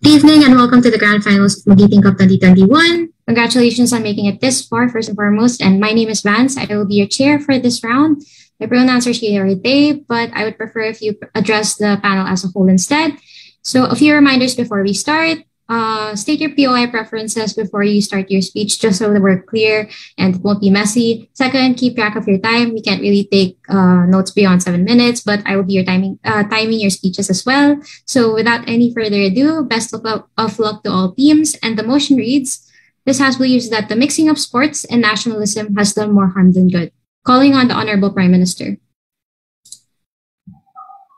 Good evening and welcome to the Grand Finals of Magiting Cup 2021. Congratulations on making it this far, first and foremost. And my name is Vance. I will be your chair for this round. My pronouns are she or they, but I would prefer if you address the panel as a whole instead. So a few reminders before we start. State your POI preferences before you start your speech, just so that we're clear and it won't be messy. Second, keep track of your time. We can't really take notes beyond 7 minutes, but I will be your timing your speeches as well. So without any further ado, best of luck to all teams. And the motion reads, this House believes that the mixing of sports and nationalism has done more harm than good. Calling on the Honorable Prime Minister.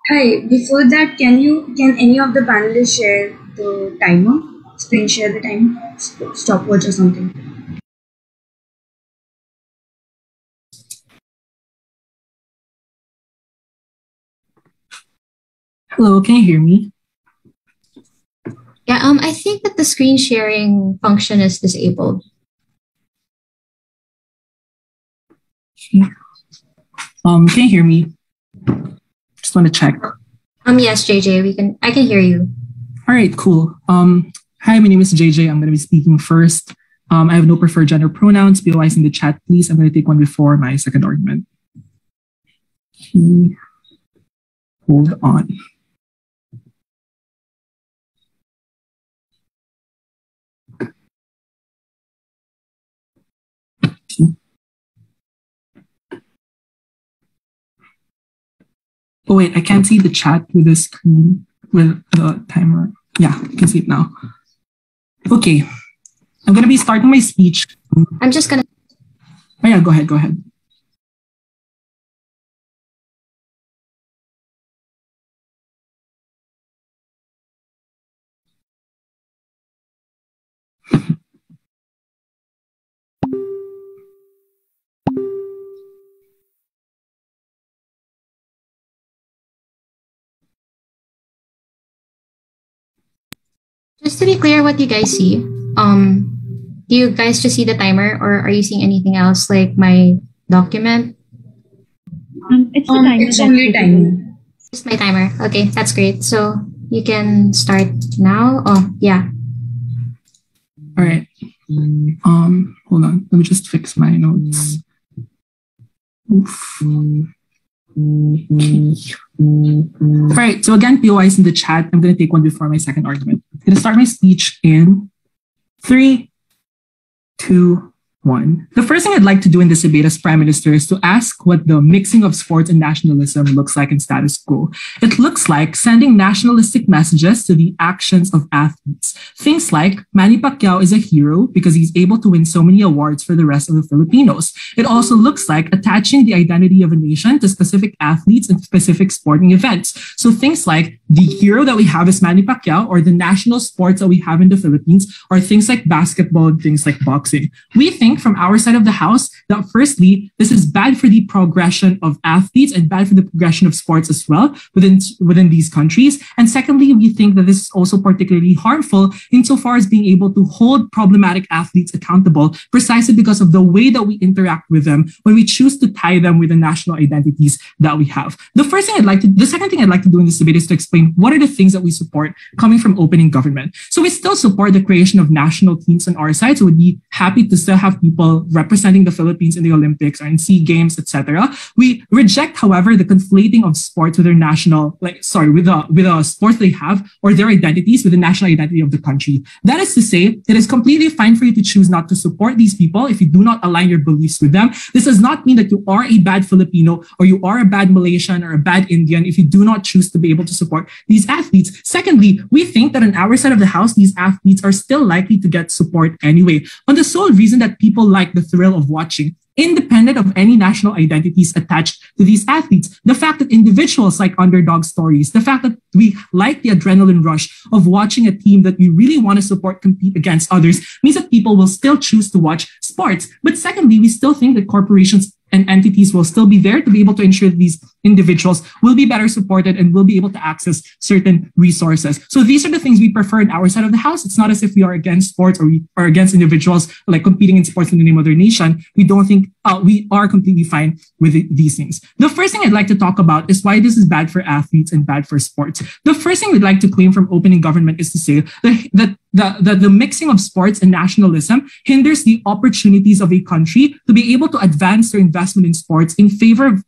Hi, before that, can any of the panelists share the timer? Screen share the time, stopwatch or something. Hello, can you hear me? Yeah, I think that the screen sharing function is disabled. Can you hear me? Just want to check. Yes, JJ, I can hear you. All right, cool. Hi, my name is JJ. I'm going to be speaking first. I have no preferred gender pronouns. POIs in the chat, please. I'm going to take one before my second argument. Okay. Hold on. Okay. Oh wait, I can't see the chat with the screen with the timer. Yeah, I can see it now. Okay, I'm gonna be starting my speech. I'm just gonna. Oh yeah, go ahead. Just to be clear, what you guys see, do you guys just see the timer, or are you seeing anything else like my document? It's only timer. Just my timer. Okay, that's great. So you can start now. Oh, yeah. All right. Hold on. Let me just fix my notes. Oof. All right, so again, POIs in the chat. I'm going to take one before my second argument. I'm going to start my speech in 3, 2, 1. The first thing I'd like to do in this debate as Prime Minister is to ask what the mixing of sports and nationalism looks like in status quo. It looks like sending nationalistic messages to the actions of athletes. Things like Manny Pacquiao is a hero because he's able to win so many awards for the rest of the Filipinos. It also looks like attaching the identity of a nation to specific athletes and specific sporting events. So things like the hero that we have is Manny Pacquiao, or the national sports that we have in the Philippines are things like basketball and things like boxing. We think from our side of the house that firstly, this is bad for the progression of athletes and bad for the progression of sports as well within these countries. And secondly, we think that this is also particularly harmful insofar as being able to hold problematic athletes accountable precisely because of the way that we interact with them when we choose to tie them with the national identities that we have. The second thing I'd like to do in this debate is to explain what are the things that we support coming from opening government. So we still support the creation of national teams on our side. So we'd be happy to still have people representing the Philippines in the Olympics or in SEA Games, etc. We reject, however, the conflating of sports with their national, with the sports they have or their identities with the national identity of the country. That is to say, it is completely fine for you to choose not to support these people if you do not align your beliefs with them. This does not mean that you are a bad Filipino or you are a bad Malaysian or a bad Indian if you do not choose to be able to support these athletes. Secondly, we think that on our side of the house, these athletes are still likely to get support anyway, on the sole reason that people like the thrill of watching, independent of any national identities attached to these athletes. The fact that individuals like underdog stories, the fact that we like the adrenaline rush of watching a team that we really want to support compete against others means that people will still choose to watch sports. But secondly, we still think that corporations and entities will still be there to be able to ensure that these individuals will be better supported and will be able to access certain resources. So these are the things we prefer in our side of the house. It's not as if we are against sports or we are against individuals like competing in sports in the name of their nation. We don't think we are completely fine with these things. The first thing I'd like to talk about is why this is bad for athletes and bad for sports. The first thing we'd like to claim from opening government is to say that the mixing of sports and nationalism hinders the opportunities of a country to be able to advance their investment in sports in favor of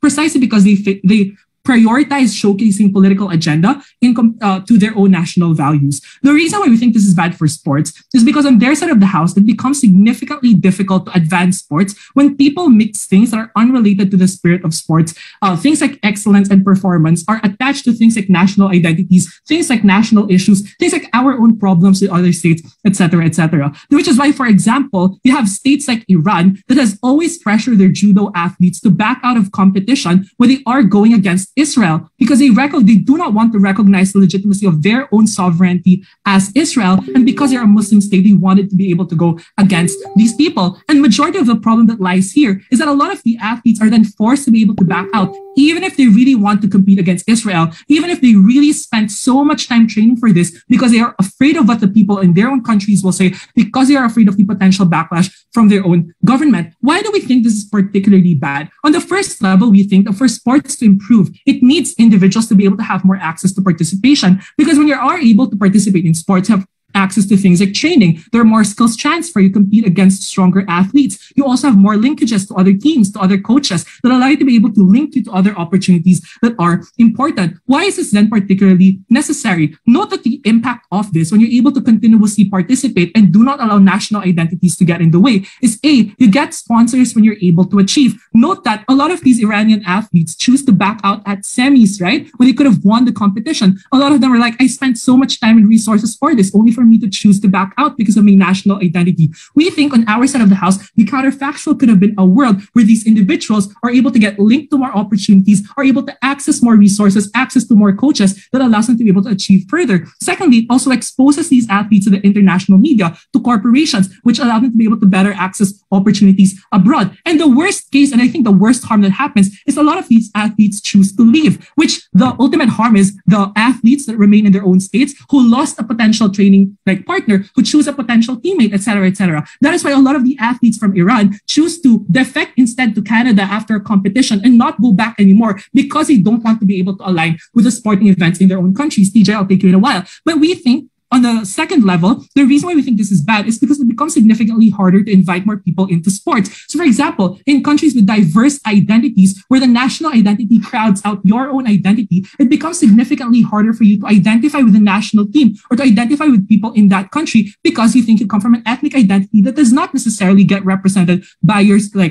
precisely because they prioritize showcasing political agenda to their own national values. The reason why we think this is bad for sports is because on their side of the house, it becomes significantly difficult to advance sports when people mix things that are unrelated to the spirit of sports. Things like excellence and performance are attached to things like national identities, things like national issues, things like our own problems with other states, etc., etc. Which is why, for example, you have states like Iran that has always pressured their judo athletes to back out of competition when they are going against Israel, because they do not want to recognize the legitimacy of their own sovereignty as Israel, and because they're a Muslim state, they wanted to be able to go against these people. And majority of the problem that lies here is that a lot of the athletes are then forced to be able to back out, even if they really want to compete against Israel, even if they really spent so much time training for this, because they are afraid of what the people in their own countries will say, because they are afraid of the potential backlash from their own government. Why do we think this is particularly bad? On the first level, we think that for sports to improve, it needs individuals to be able to have more access to participation, because when you are able to participate in sports, you have access to things like training. There are more skills transfer. You compete against stronger athletes. You also have more linkages to other teams, to other coaches that allow you to be able to link you to other opportunities that are important. Why is this then particularly necessary? Note that the impact of this, when you're able to continuously participate and do not allow national identities to get in the way, is A, you get sponsors when you're able to achieve. Note that a lot of these Iranian athletes choose to back out at semis, right? When they could have won the competition. A lot of them are like, I spent so much time and resources for this, only for me to choose to back out because of my national identity. We think on our side of the house, the counterfactual could have been a world where these individuals are able to get linked to more opportunities, are able to access more resources, access to more coaches that allows them to be able to achieve further. Secondly, it also exposes these athletes to the international media, to corporations, which allow them to be able to better access opportunities abroad. And the worst case, and I think the worst harm that happens, is a lot of these athletes choose to leave, which the ultimate harm is the athletes that remain in their own states who lost a potential training like partner, who choose a potential teammate, etc., etc. That is why a lot of the athletes from Iran choose to defect instead to Canada after a competition and not go back anymore because they don't want to be able to align with the sporting events in their own countries. TJ, I'll take you in a while. But we think on the second level, the reason why we think this is bad is because it becomes significantly harder to invite more people into sports. So for example, in countries with diverse identities, where the national identity crowds out your own identity, it becomes significantly harder for you to identify with the national team or to identify with people in that country because you think you come from an ethnic identity that does not necessarily get represented by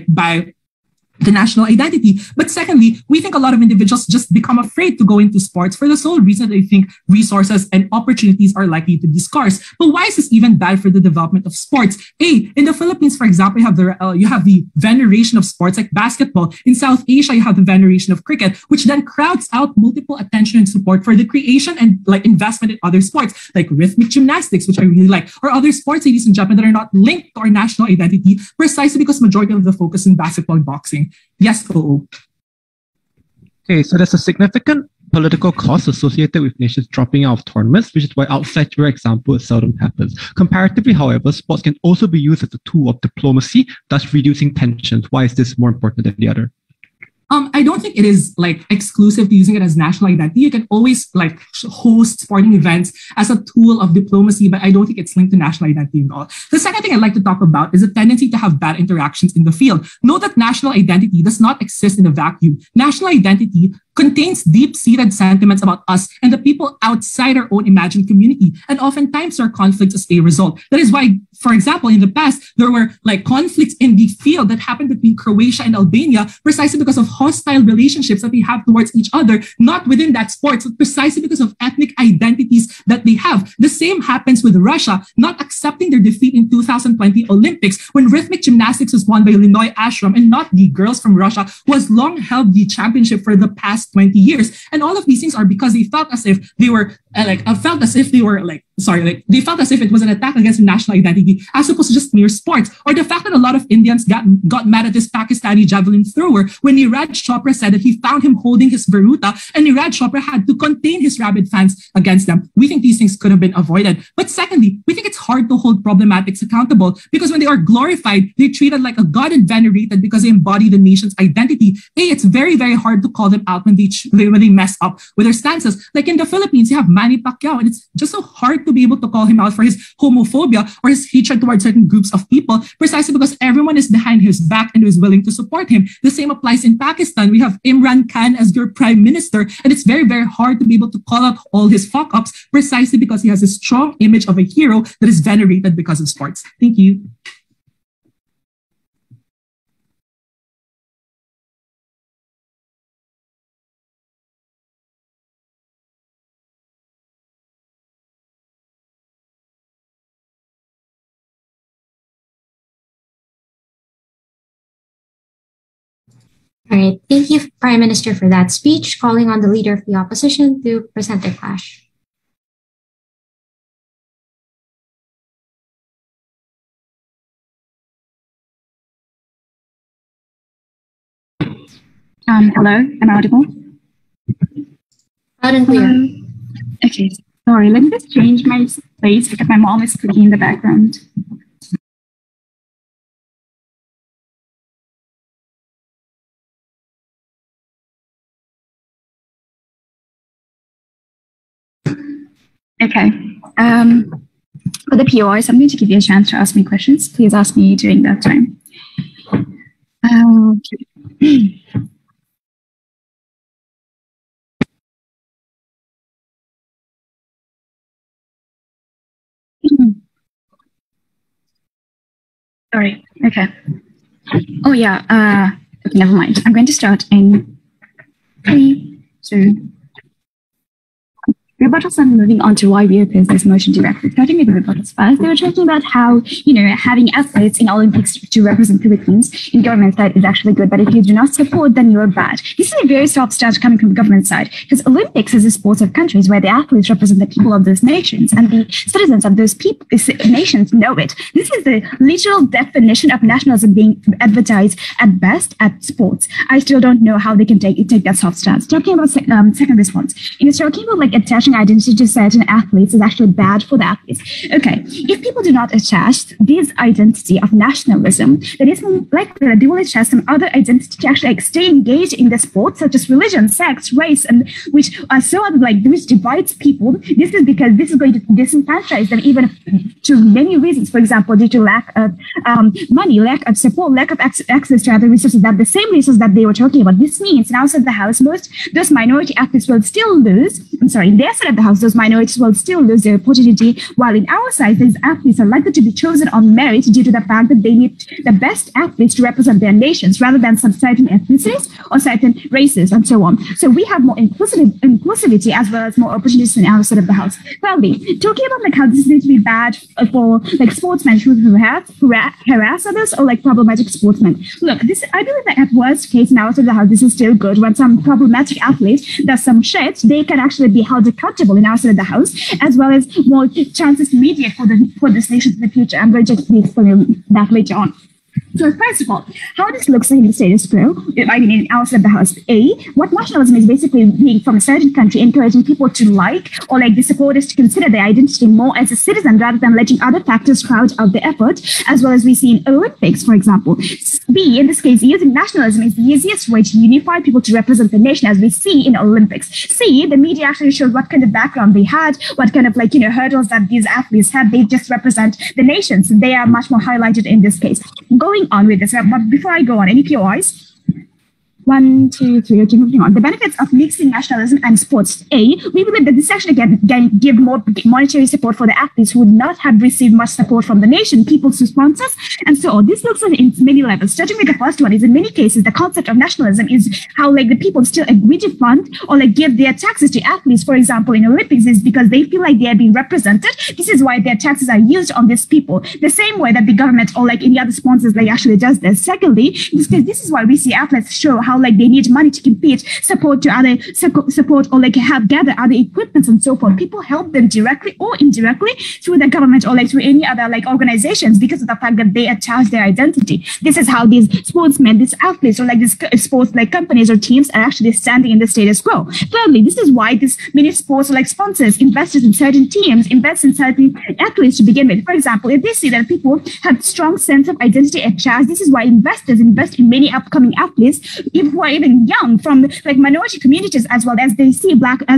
by the national identity. But secondly, we think a lot of individuals just become afraid to go into sports for the sole reason they think resources and opportunities are likely to be scarce. But why is this even bad for the development of sports? A, in the Philippines, for example, you have the veneration of sports like basketball. In South Asia, you have the veneration of cricket, which then crowds out multiple attention and support for the creation and investment in other sports like rhythmic gymnastics, which I really like, or other sports, ladies and gentlemen, that are not linked to our national identity precisely because majority of the focus in basketball and boxing. Yes, OO. Okay, so there's a significant political cost associated with nations dropping out of tournaments, which is why outside your example, it seldom happens. Comparatively, however, sports can also be used as a tool of diplomacy, thus reducing tensions. Why is this more important than the other? I don't think it is exclusive to using it as national identity. You can always host sporting events as a tool of diplomacy, but I don't think it's linked to national identity at all. The second thing I'd like to talk about is a tendency to have bad interactions in the field. Note that national identity does not exist in a vacuum. National identity contains deep-seated sentiments about us and the people outside our own imagined community, and oftentimes there are conflicts as a result. That is why, for example, in the past, there were conflicts in the field that happened between Croatia and Albania precisely because of hostile relationships that they have towards each other, not within that sport, but precisely because of ethnic identities that they have. The same happens with Russia, not accepting their defeat in 2020 Olympics when rhythmic gymnastics was won by Linoy Ashram and not the girls from Russia, who has long held the championship for the past 20 years. And all of these things are because they felt as if they were and felt as if they were they felt as if it was an attack against national identity as opposed to just mere sports. Or the fact that a lot of Indians got mad at this Pakistani javelin thrower when Neeraj Chopra said that he found him holding his Varuta and Neeraj Chopra had to contain his rabid fans against them. We think these things could have been avoided. But secondly, we think it's hard to hold problematics accountable because when they are glorified, they're treated like a god and venerated because they embody the nation's identity. It's very, very hard to call them out when they mess up with their stances. Like in the Philippines, you have Manny Pacquiao, and it's just so hard to be able to call him out for his homophobia or his hatred towards certain groups of people, precisely because everyone is behind his back and is willing to support him. The same applies in Pakistan. We have Imran Khan as your prime minister, and it's very, very hard to be able to call out all his fuck-ups precisely because he has a strong image of a hero that is venerated because of sports. Thank you. All right. Thank you, Prime Minister, for that speech, calling on the leader of the opposition to present their clash. Hello, am I audible? Loud and clear. Okay, sorry, let me just change my place because my mom is cooking in the background. Okay. For the POIs, I'm going to give you a chance to ask me questions. Please ask me during that time. Sorry. Okay. Oh yeah. Okay, never mind. I'm going to start in 3, 2. Rebuttals and moving on to why we oppose this motion directly. Starting with the rebuttals first, they were talking about how, having athletes in Olympics to represent Philippines in government side is actually good, but if you do not support, then you're bad. This is a very soft stance coming from the government side, because Olympics is a sport of countries where the athletes represent the people of those nations, and the citizens of those nations know it. This is the literal definition of nationalism being advertised at best at sports. I still don't know how they can take that soft stance. Talking about second response, it's talking about attaching identity to certain athletes is actually bad for the athletes. Okay, if people do not attach this identity of nationalism, then it's more likely that they will attach some other identity to actually stay engaged in the sport, such as religion, sex, race, and which are so which divides people. This is because this is going to disenfranchise them even to many reasons. For example, due to lack of money, lack of support, lack of access to other resources, that the same resources that they were talking about. This means outside the house, those minority athletes will still lose. I'm sorry, in their side of the house, those minorities will still lose their opportunity, while in our side, these athletes are likely to be chosen on merit due to the fact that they need the best athletes to represent their nations rather than some certain ethnicities or certain races and so on. So we have more inclusivity as well as more opportunities in our side of the house. Thirdly, talking about how this is going to be bad for sportsmen who harass others or problematic sportsmen. Look, I believe that at worst case in our side of the house, this is still good. When some problematic athlete does some shit, they can actually be held accountable in our side of the house, as well as more chances to mediate for this nation in the future. I'm going to explain that later on. So first of all, how this looks in the status quo, in outside the house. What nationalism is basically being from a certain country, encouraging people to or the supporters to consider their identity more as a citizen rather than letting other factors crowd out the effort, as well as we see in Olympics, for example. B, in this case, using nationalism is the easiest way to unify people to represent the nation, as we see in Olympics. C, the media actually shows what kind of background they had, what kind of hurdles that these athletes had. They just represent the nations. They are much more highlighted in this case. Going on with this, but before I go on, any POIs? 1, 2, 3. Okay, moving on. The benefits of mixing nationalism and sports. We believe that this actually can give more monetary support for the athletes who would not have received much support from the nation, people's sponsors, and so on. This looks at in many levels. Starting with the first one is, in many cases, the concept of nationalism is how the people still agree to fund or give their taxes to athletes. For example, in Olympics is because they feel like they are being represented. This is why their taxes are used on these people. The same way that the government or any other sponsors actually does this. Secondly, this is why we see athletes show how how like they need money to compete, support or like have gather other equipments and so forth. People help them directly or indirectly through the government or like through any other like organizations because of the fact that they attach their identity. This is how these sportsmen, these athletes, or like these sports like companies or teams are actually standing in the status quo. Thirdly, this is why these many sports or like sponsors invest in certain teams, invest in certain athletes to begin with. For example, if they see that people have strong sense of identity attached, this is why investors invest in many upcoming athletes who are even young from like minority communities, as well as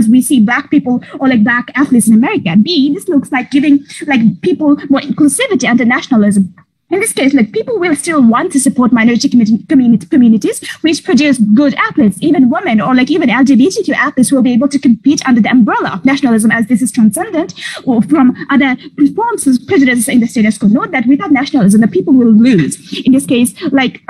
we see black people or like black athletes in America. This looks like giving like people more inclusivity and nationalism. In this case, like people will still want to support minority communities which produce good athletes. Even women or like even LGBTQ athletes will be able to compete under the umbrella of nationalism, as this is transcendent or from other forms of prejudices in the status quo. Note that without nationalism, the people will lose. In this case, like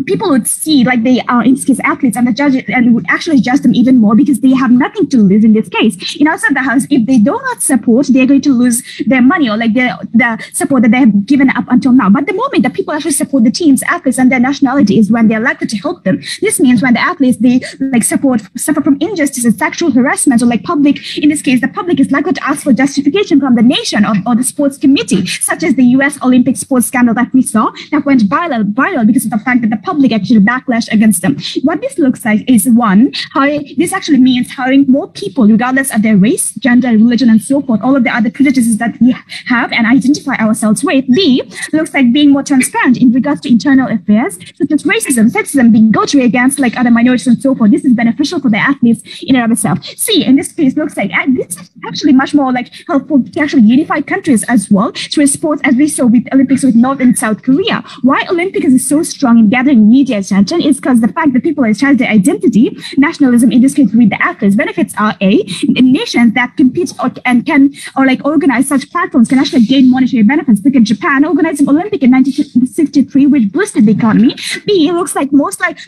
people would see like they are in this case athletes and the judge and would actually judge them even more because they have nothing to lose in this case. In outside the house, if they do not support, they're going to lose their money or like the support that they have given up until now. But the moment that people actually support the teams, athletes, and their nationality is when they're likely to help them. This means when the athletes they like suffer from injustices, sexual harassment, or like public, in this case, the public is likely to ask for justification from the nation or the sports committee, such as the US Olympic sports scandal that we saw that went viral because of the fact that the public actually backlash against them. What this looks like is one, how this actually means hiring more people regardless of their race, gender, religion, and so forth, all of the other prejudices that we have and identify ourselves with. B, looks like being more transparent in regards to internal affairs such as racism, sexism, bigotry against like other minorities and so forth. This is beneficial for the athletes in and of itself. C, in this case, looks like this is actually much more like helpful to actually unify countries as well through sports, as we saw with Olympics with North and South Korea. Why Olympics is so strong in gathering media attention is because the fact that people attach their identity, nationalism in this case with the athletes. Benefits are in nations that compete and can or like organize such platforms can actually gain monetary benefits. Look at Japan organizing Olympic in 1963, which boosted the economy. B, it looks like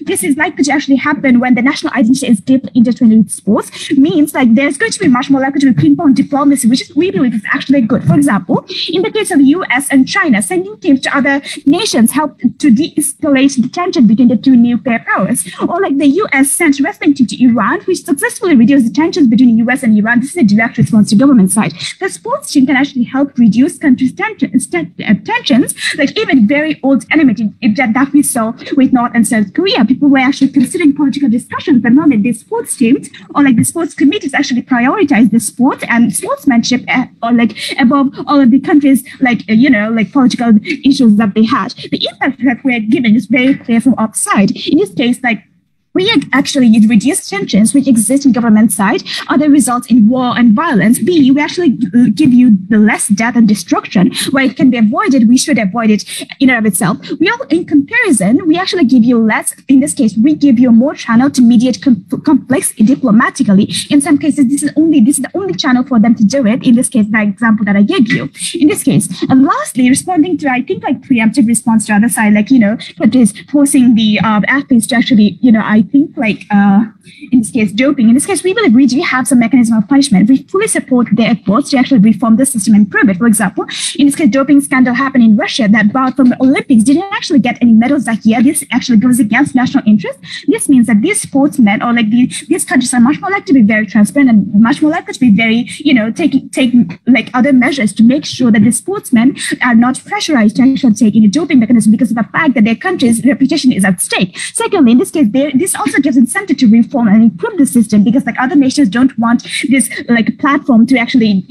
this is likely to actually happen when the national identity is deeply intertwined with sports. Means like there's going to be much more likely to be ping-pong diplomacy, which we believe is actually good. For example, in the case of US and China, sending teams to other nations helped to de-escalate the tension between the two nuclear powers. Or like the US sent wrestling team to Iran, which successfully reduced the tensions between the US and Iran. This is a direct response to government side. The sports team can actually help reduce countries' tensions, like even very old enmity that we saw with North and South Korea. People were actually considering political discussions. The moment the sports teams or like the sports committees actually prioritize the sport and sportsmanship or like above all of the countries like like political issues that they had. The impact that we're giving is very clear from upside. In this case, like we actually reduce tensions which exist in government side, other results in war and violence. B, we actually give you the less death and destruction. Where it can be avoided, we should avoid it in and of itself. We all, in comparison, we actually give you less. In this case, we give you more channel to mediate conflicts diplomatically. In some cases, this is the only channel for them to do it. In this case, the example that I gave you. In this case, and lastly, responding to I think like preemptive response to other side, like that is forcing the athletes to actually I think like in this case doping. In this case, we will agree we have some mechanism of punishment. We fully support their efforts to actually reform the system and improve it. For example, in this case, doping scandal happened in Russia that barred from the Olympics didn't actually get any medals that year. This actually goes against national interest. This means that these sportsmen or like these countries are much more likely to be very transparent and much more likely to be very taking like other measures to make sure that the sportsmen are not pressurized to actually take any doping mechanism because of the fact that their country's reputation is at stake. Secondly, in this case, this also gives incentive to reform and improve the system because like other nations don't want this like platform to actually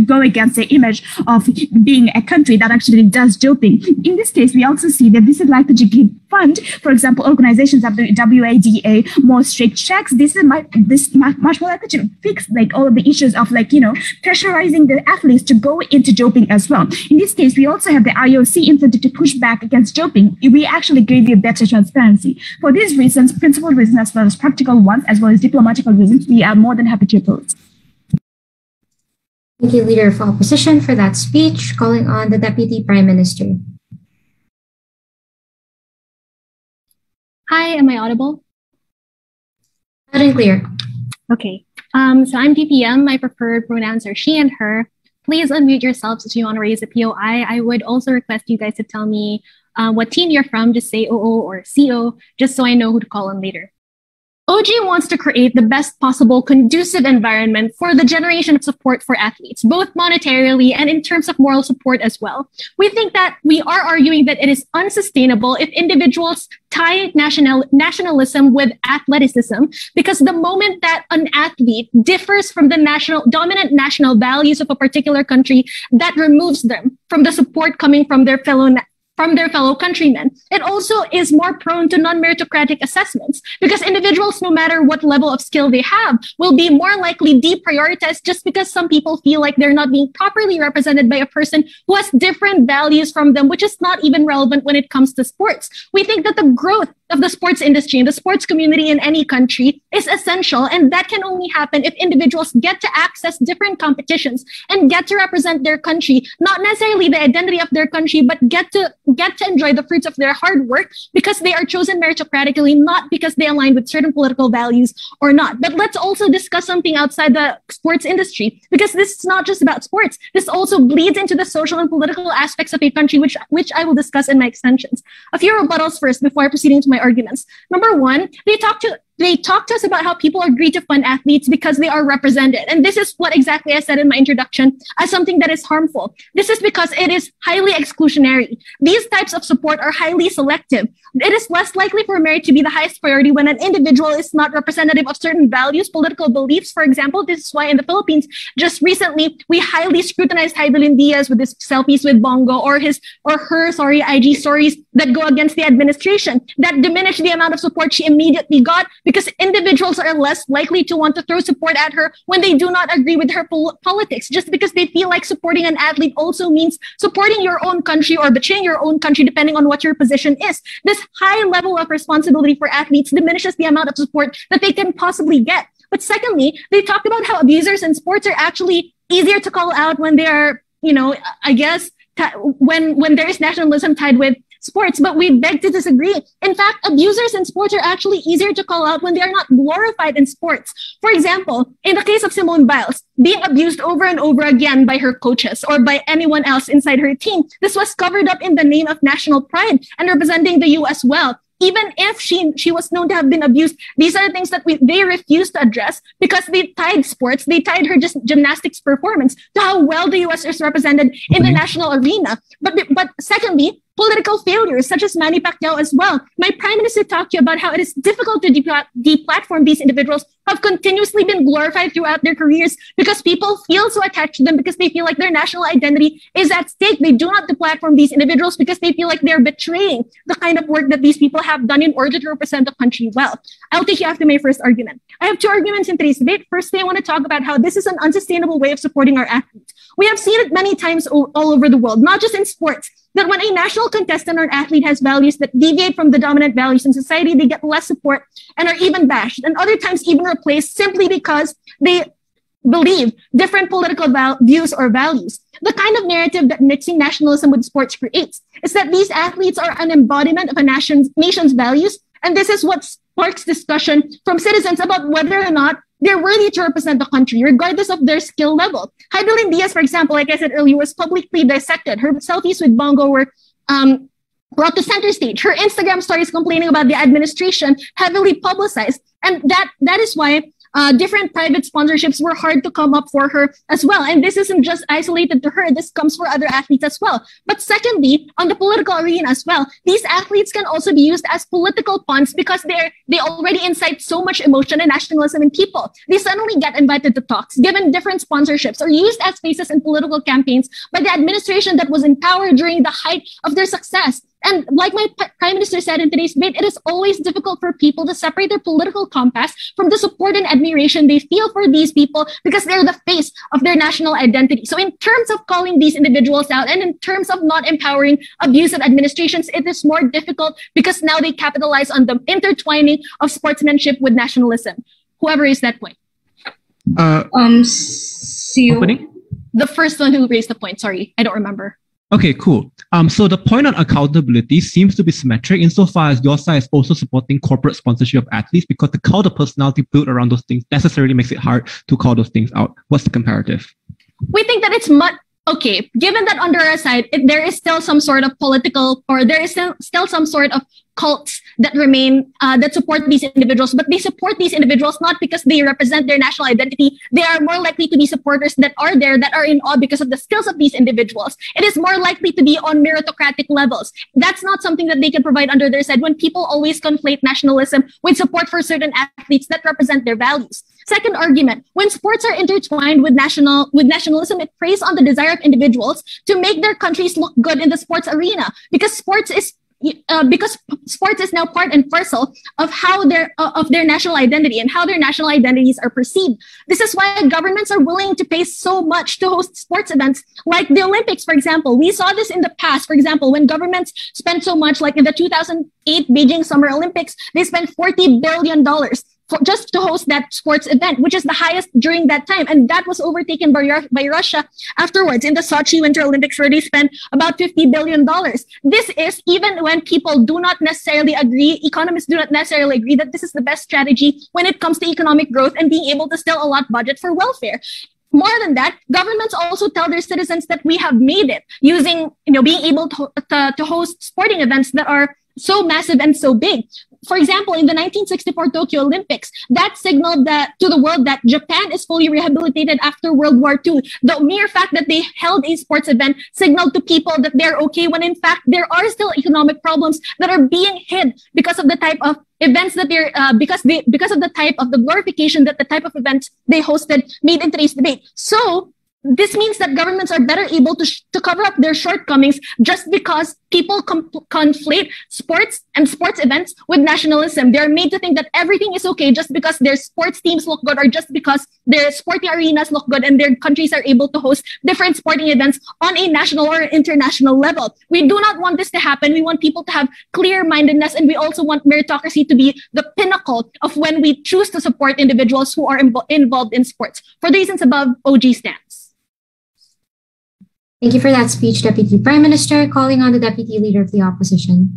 go against the image of being a country that actually does doping. In this case, we also see that this is likely to give fund, for example, organizations of the WADA more strict checks. This is much more likely to fix like all of the issues of pressurizing the athletes to go into doping as well. In this case, we also have the IOC incentive to push back against doping. We actually give you better transparency. For these reasons, principled reasons as well as practical ones, as well as diplomatical reasons, we are more than happy to oppose. Thank you, Leader of Opposition, for that speech. Calling on the Deputy Prime Minister. Hi, am I audible? Loud and clear. Okay. So I'm DPM. My preferred pronouns are she and her. Please unmute yourselves if you want to raise a POI. I would also request you guys to tell me what team you're from, just say OO or CO, just so I know who to call on later. OG wants to create the best possible conducive environment for the generation of support for athletes, both monetarily and in terms of moral support as well. We think that we are arguing that it is unsustainable if individuals tie nationalism with athleticism, because the moment that an athlete differs from the dominant national values of a particular country, that removes them from the support coming from their fellow countrymen. It also is more prone to non-meritocratic assessments, because individuals, no matter what level of skill they have, will be more likely deprioritized just because some people feel like they're not being properly represented by a person who has different values from them, which is not even relevant when it comes to sports. We think that the growth of the sports industry and the sports community in any country is essential, and that can only happen if individuals get to access different competitions and get to represent their country, not necessarily the identity of their country, but get to enjoy the fruits of their hard work because they are chosen meritocratically, not because they align with certain political values or not. But let's also discuss something outside the sports industry, because this is not just about sports. This also bleeds into the social and political aspects of a country, which I will discuss in my extensions. A few rebuttals first before proceeding to my arguments. Number one, they talk to us about how people agree to fund athletes because they are represented. And this is what exactly I said in my introduction as something that is harmful. This is because it is highly exclusionary. These types of support are highly selective. It is less likely for merit to be the highest priority when an individual is not representative of certain values, political beliefs. For example, this is why in the Philippines, just recently, we highly scrutinized Heidelin Diaz with his selfies with Bongo or her IG stories that go against the administration. That diminished the amount of support she immediately got, because individuals are less likely to want to throw support at her when they do not agree with her politics, just because they feel like supporting an athlete also means supporting your own country or betraying your own country, depending on what your position is. This high level of responsibility for athletes diminishes the amount of support that they can possibly get. But secondly, they talked about how abusers in sports are actually easier to call out when they are, I guess, when there is nationalism tied with sports, but we beg to disagree. In fact, abusers in sports are actually easier to call out when they are not glorified in sports. For example, in the case of Simone Biles, being abused over and over again by her coaches or by anyone else inside her team, this was covered up in the name of national pride and representing the US well. Even if she was known to have been abused, these are things that they refused to address because they tied sports, they tied her gymnastics performance to how well the US is represented in the national arena. But secondly, political failures such as Manny Pacquiao as well. My prime minister talked to you about how it is difficult to deplatform these individuals who have continuously been glorified throughout their careers because people feel so attached to them because they feel like their national identity is at stake. They do not deplatform these individuals because they feel like they're betraying the kind of work that these people have done in order to represent the country well. I'll take you after my first argument. I have two arguments in today's debate. Firstly, I want to talk about how this is an unsustainable way of supporting our athletes. We have seen it many times all over the world, not just in sports, that when a national contestant or an athlete has values that deviate from the dominant values in society, they get less support and are even bashed, and other times even replaced simply because they believe different political views or values. The kind of narrative that mixing nationalism with sports creates is that these athletes are an embodiment of a nation's values, and this is what sparks discussion from citizens about whether or not they're worthy to represent the country, regardless of their skill level. Heidelin Diaz, for example, like I said earlier, was publicly dissected. Her selfies with Bongo were brought to center stage. Her Instagram stories complaining about the administration heavily publicized. And that is why different private sponsorships were hard to come up for her as well. And this isn't just isolated to her. This comes for other athletes as well. But secondly, on the political arena as well, these athletes can also be used as political pawns because they already incite so much emotion and nationalism in people. They suddenly get invited to talks, given different sponsorships, or used as faces in political campaigns by the administration that was in power during the height of their success. And like my prime minister said in today's debate, it is always difficult for people to separate their political compass from the support and admiration they feel for these people because they're the face of their national identity. So in terms of calling these individuals out and in terms of not empowering abusive administrations, it is more difficult because now they capitalize on the intertwining of sportsmanship with nationalism. Whoever raised that point. CEO. The first one who raised the point. Sorry, I don't remember. Okay, cool. So the point on accountability seems to be symmetric insofar as your side is also supporting corporate sponsorship of athletes because the cult of personality built around those things necessarily makes it hard to call those things out. What's the comparative? We think that it's much. okay, given that under our side, there is still some sort of political, or there is still some sort of cults that remain, that support these individuals, but they support these individuals not because they represent their national identity. They are more likely to be supporters that are there, that are in awe because of the skills of these individuals. It is more likely to be on meritocratic levels. That's not something that they can provide under their side when people always conflate nationalism with support for certain athletes that represent their values. Second argument, when sports are intertwined with nationalism, it preys on the desire of individuals to make their countries look good in the sports arena, because sports is now part and parcel of how of their national identity and how their national identities are perceived. This is why governments are willing to pay so much to host sports events like the Olympics, for example. We saw this in the past, for example, when governments spent so much, like in the 2008 Beijing Summer Olympics, they spent $40 billion just to host that sports event, which is the highest during that time. And that was overtaken by Russia afterwards in the Sochi Winter Olympics, where they spent about $50 billion. This is even when people do not necessarily agree, economists do not necessarily agree that this is the best strategy when it comes to economic growth and being able to still allot budget for welfare. More than that, governments also tell their citizens that we have made it using, being able to host sporting events that are so massive and so big. For example, in the 1964 Tokyo Olympics, that signaled to the world that Japan is fully rehabilitated after World War II. The mere fact that they held a sports event signaled to people that they're okay, when in fact there are still economic problems that are being hid because of the type of events that because of the type of the glorification that the type of events they hosted made in today's debate. So this means that governments are better able to cover up their shortcomings just because people conflate sports and sports events with nationalism. They're made to think that everything is okay just because their sports teams look good, or just because their sporting arenas look good and their countries are able to host different sporting events on a national or international level. We do not want this to happen. We want people to have clear-mindedness, and we also want meritocracy to be the pinnacle of when we choose to support individuals who are involved in sports. For the reasons above, OG stands. Thank you for that speech, Deputy Prime Minister. Calling on the Deputy Leader of the Opposition.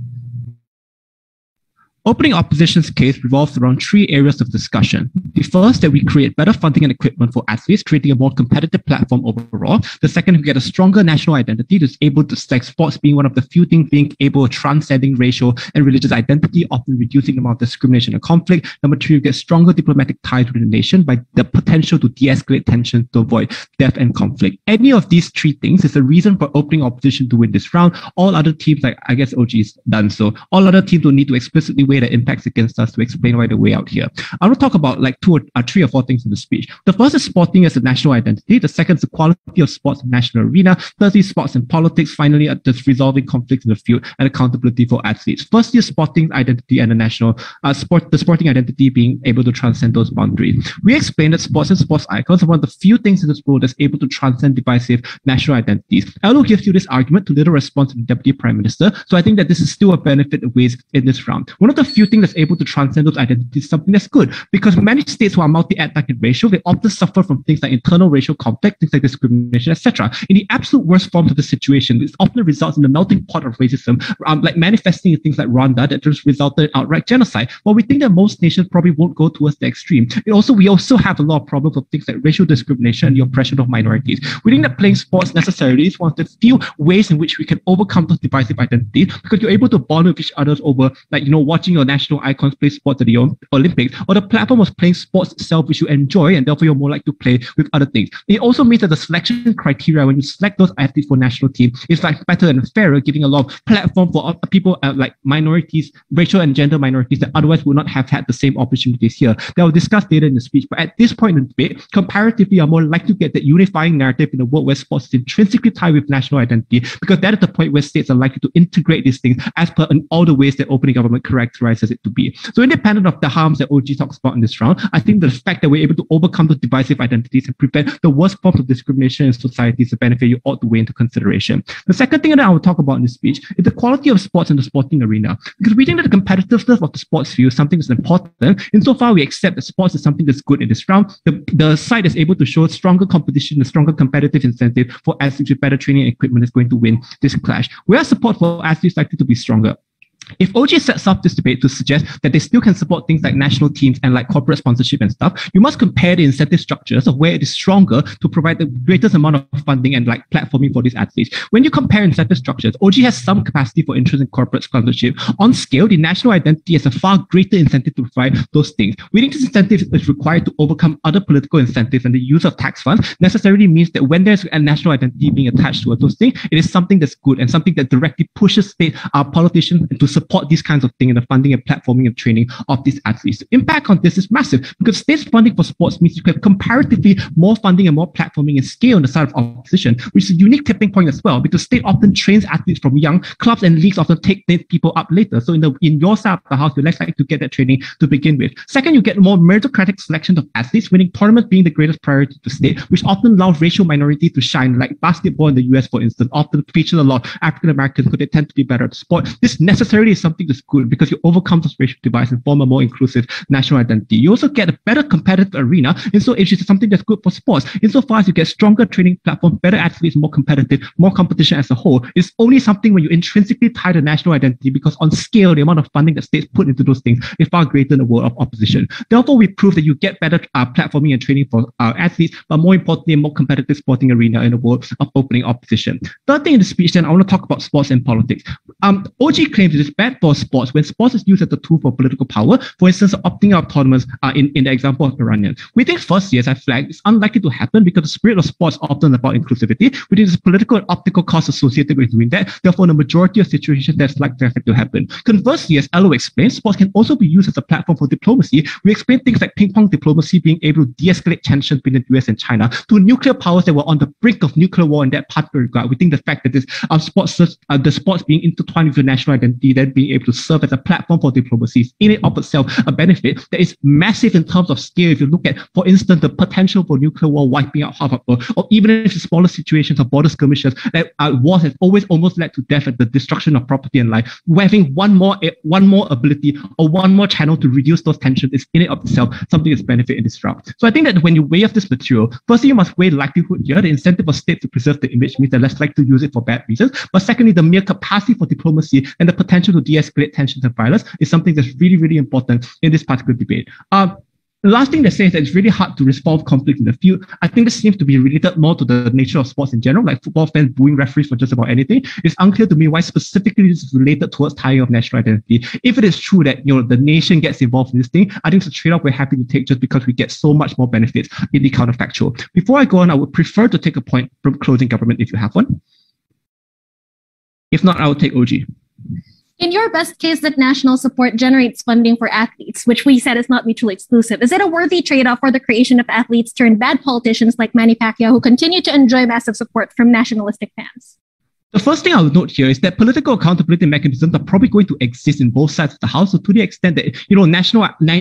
Opening opposition's case revolves around three areas of discussion. The first, that we create better funding and equipment for athletes, creating a more competitive platform overall. The second, we get a stronger national identity that's able to stack sports being one of the few things being able to transcending racial and religious identity, often reducing the amount of discrimination and conflict. Number two, we get stronger diplomatic ties within the nation by the potential to de-escalate tension to avoid death and conflict. Any of these three things is a reason for opening opposition to win this round. All other teams, like I guess OG's done so, all other teams will need to explicitly weigh the impacts against us to explain why the way out here. I want to talk about like three or four things in the speech. The first is sporting as a national identity. The second is the quality of sports in the national arena. Thirdly, sports and politics. Finally, just resolving conflicts in the field and accountability for athletes. Firstly, sporting identity and the national the sporting identity being able to transcend those boundaries. We explained that sports and sports icons are one of the few things in this world that's able to transcend divisive national identities. Elo gives you this argument to little response to the Deputy Prime Minister, so I think that this is still a benefit of ways in this round. One of the few things that's able to transcend those identities is something that's good, because many states who are multi-ethnic and racial, they often suffer from things like internal racial conflict, things like discrimination, etc. In the absolute worst forms of the situation, this often results in the melting pot of racism, like manifesting in things like Rwanda that just resulted in outright genocide. While we think that most nations probably won't go towards the extreme, we also have a lot of problems of things like racial discrimination and the oppression of minorities. We think that playing sports necessarily is one of the few ways in which we can overcome those divisive identities, because you're able to bond with each other over, watching your national icons play sports at the Olympics, or the platform was playing sports itself, which you enjoy, and therefore you're more likely to play with other things. It also means that the selection criteria when you select those athletes for national team is better and fairer, giving a lot of platform for people like minorities, racial and gender minorities that otherwise would not have had the same opportunities here. That will discuss later in the speech. But at this point in the debate, comparatively, are more likely to get that unifying narrative in a world where sports is intrinsically tied with national identity, because that is the point where states are likely to integrate these things as per in all the ways that opening government characterizes it to be. So independent of the harms that OG talks about in this round, I think the fact that we're able to overcome those divisive identities and prevent the worst forms of discrimination in society is a benefit you ought to weigh into consideration. The second thing that I will talk about in this speech is the quality of sports in the sporting arena, because we think that the competitiveness of the sports field is something that's important. Insofar we accept that sports is something that's good in this round, the side is able to show stronger competition, a stronger competitive incentive for athletes with better training and equipment is going to win this clash. Where support for athletes likely to be stronger? If OG sets up this debate to suggest that they still can support things like national teams and like corporate sponsorship and stuff, you must compare the incentive structures of where it is stronger to provide the greatest amount of funding and like platforming for these athletes. When you compare incentive structures, OG has some capacity for interest in corporate sponsorship. On scale, the national identity has a far greater incentive to provide those things. We think this incentive is required to overcome other political incentives, and the use of tax funds necessarily means that when there's a national identity being attached to those things, it is something that's good and something that directly pushes state politicians to support these kinds of things in the funding and platforming and training of these athletes. The impact on this is massive because state's funding for sports means you have comparatively more funding and more platforming and scale on the side of opposition, which is a unique tipping point as well because state often trains athletes from young. Clubs and leagues often take these people up later. So in your side of the house, you're less likely to get that training to begin with. Second, you get more meritocratic selection of athletes, winning tournaments being the greatest priority to state, which often allows racial minorities to shine, like basketball in the US, for instance, often features a lot of African Americans because they tend to be better at the sport. This necessarily is something that's good because you overcome those racial divides and form a more inclusive national identity. You also get a better competitive arena, and so it is something that's good for sports. Insofar as you get stronger training platforms, better athletes, more competitive, more competition as a whole, it's only something when you intrinsically tie the national identity because on scale, the amount of funding that states put into those things is far greater in the world of opposition. Therefore, we prove that you get better platforming and training for athletes, but more importantly, a more competitive sporting arena in the world of opening opposition. Third thing in the speech, then I want to talk about sports and politics. OG claims it is bad for sports when sports is used as a tool for political power, for instance, opting out of tournaments in the example of Iranian. We think first, yes, I flagged, it's unlikely to happen because the spirit of sports is often about inclusivity. We think there's political and optical costs associated with doing that. Therefore, in the majority of situations, that's likely to happen. Conversely, as Elo explained, sports can also be used as a platform for diplomacy. We explain things like ping-pong diplomacy being able to de-escalate tensions between the US and China to nuclear powers that were on the brink of nuclear war in that particular regard. We think the fact that this the sports being intertwined with the national identity, then being able to serve as a platform for diplomacy is in and of itself a benefit that is massive in terms of scale. If you look at, for instance, the potential for nuclear war wiping out half of the world, or even if the smaller situations of border skirmishes, that wars has always almost led to death and the destruction of property and life. Having one more ability or one more channel to reduce those tensions is in and of itself something that's benefit in this route. So I think that when you weigh up this material, firstly, you must weigh the likelihood here. The incentive of state to preserve the image means they're less likely to use it for bad reasons. But secondly, the mere capacity for diplomacy and the potential to de-escalate tensions and violence is something that's really, really important in this particular debate. The last thing they say is that it's really hard to resolve conflict in the field. I think this seems to be related more to the nature of sports in general, like football fans booing referees for just about anything. It's unclear to me why specifically this is related towards tying of national identity. If it is true that the nation gets involved in this thing, I think it's a trade-off we're happy to take just because we get so much more benefits in the counterfactual. Before I go on, I would prefer to take a point from closing government if you have one. If not, I will take OG. In your best case that national support generates funding for athletes, which we said is not mutually exclusive, is it a worthy trade-off for the creation of athletes turned bad politicians like Manny Pacquiao who continue to enjoy massive support from nationalistic fans? The first thing I would note here is that political accountability mechanisms are probably going to exist in both sides of the house. So to the extent that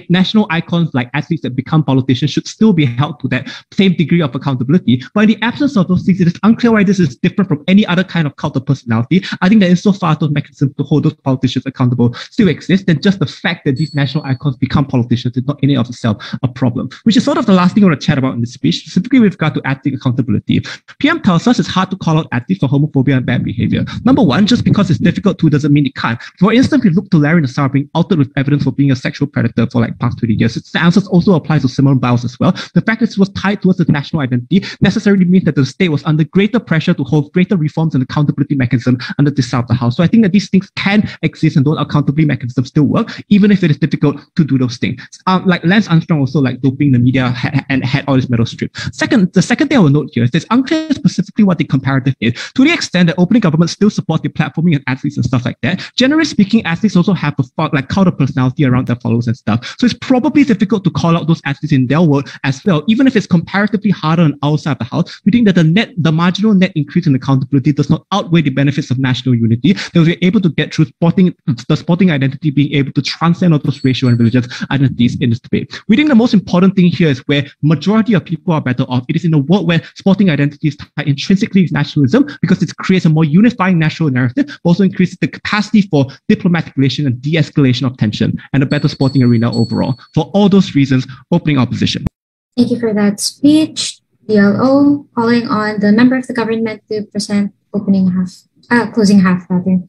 national icons like athletes that become politicians should still be held to that same degree of accountability. But in the absence of those things, it is unclear why this is different from any other kind of cult of personality. I think that insofar those mechanisms to hold those politicians accountable still exist, then just the fact that these national icons become politicians is not in and of itself a problem. Which is sort of the last thing I want to chat about in this speech, specifically with regard to athlete accountability. PM tells us it's hard to call out athletes for homophobia and bad behavior. Number one, just because it's difficult to doesn't mean it can't. For instance, we look to Larry Nassar being outed with evidence for being a sexual predator for like past 20 years. The answers also applies to Simone Biles as well. The fact that it was tied towards the national identity necessarily means that the state was under greater pressure to hold greater reforms and accountability mechanism under this side of the house. So I think that these things can exist and those accountability mechanisms still work, even if it is difficult to do those things. Like Lance Armstrong also like doping the media and had all this medal strip. The second thing I will note here is it's unclear specifically what the comparative is. To the extent that opening government still support the platforming of athletes and stuff like that. Generally speaking, athletes also have a counter personality around their followers and stuff. So it's probably difficult to call out those athletes in their world as well, even if it's comparatively harder on our side of the house. We think that the marginal net increase in accountability does not outweigh the benefits of national unity. That we're able to get through the sporting identity being able to transcend all those racial and religious identities in this debate. We think the most important thing here is where majority of people are better off. It is in a world where sporting identity is tied intrinsically with nationalism because it creates a more unifying national narrative, but also increases the capacity for diplomatic relation and de-escalation of tension and a better sporting arena overall. For all those reasons, opening opposition. Thank you for that speech, DLO, calling on the member of the government to present closing half rather.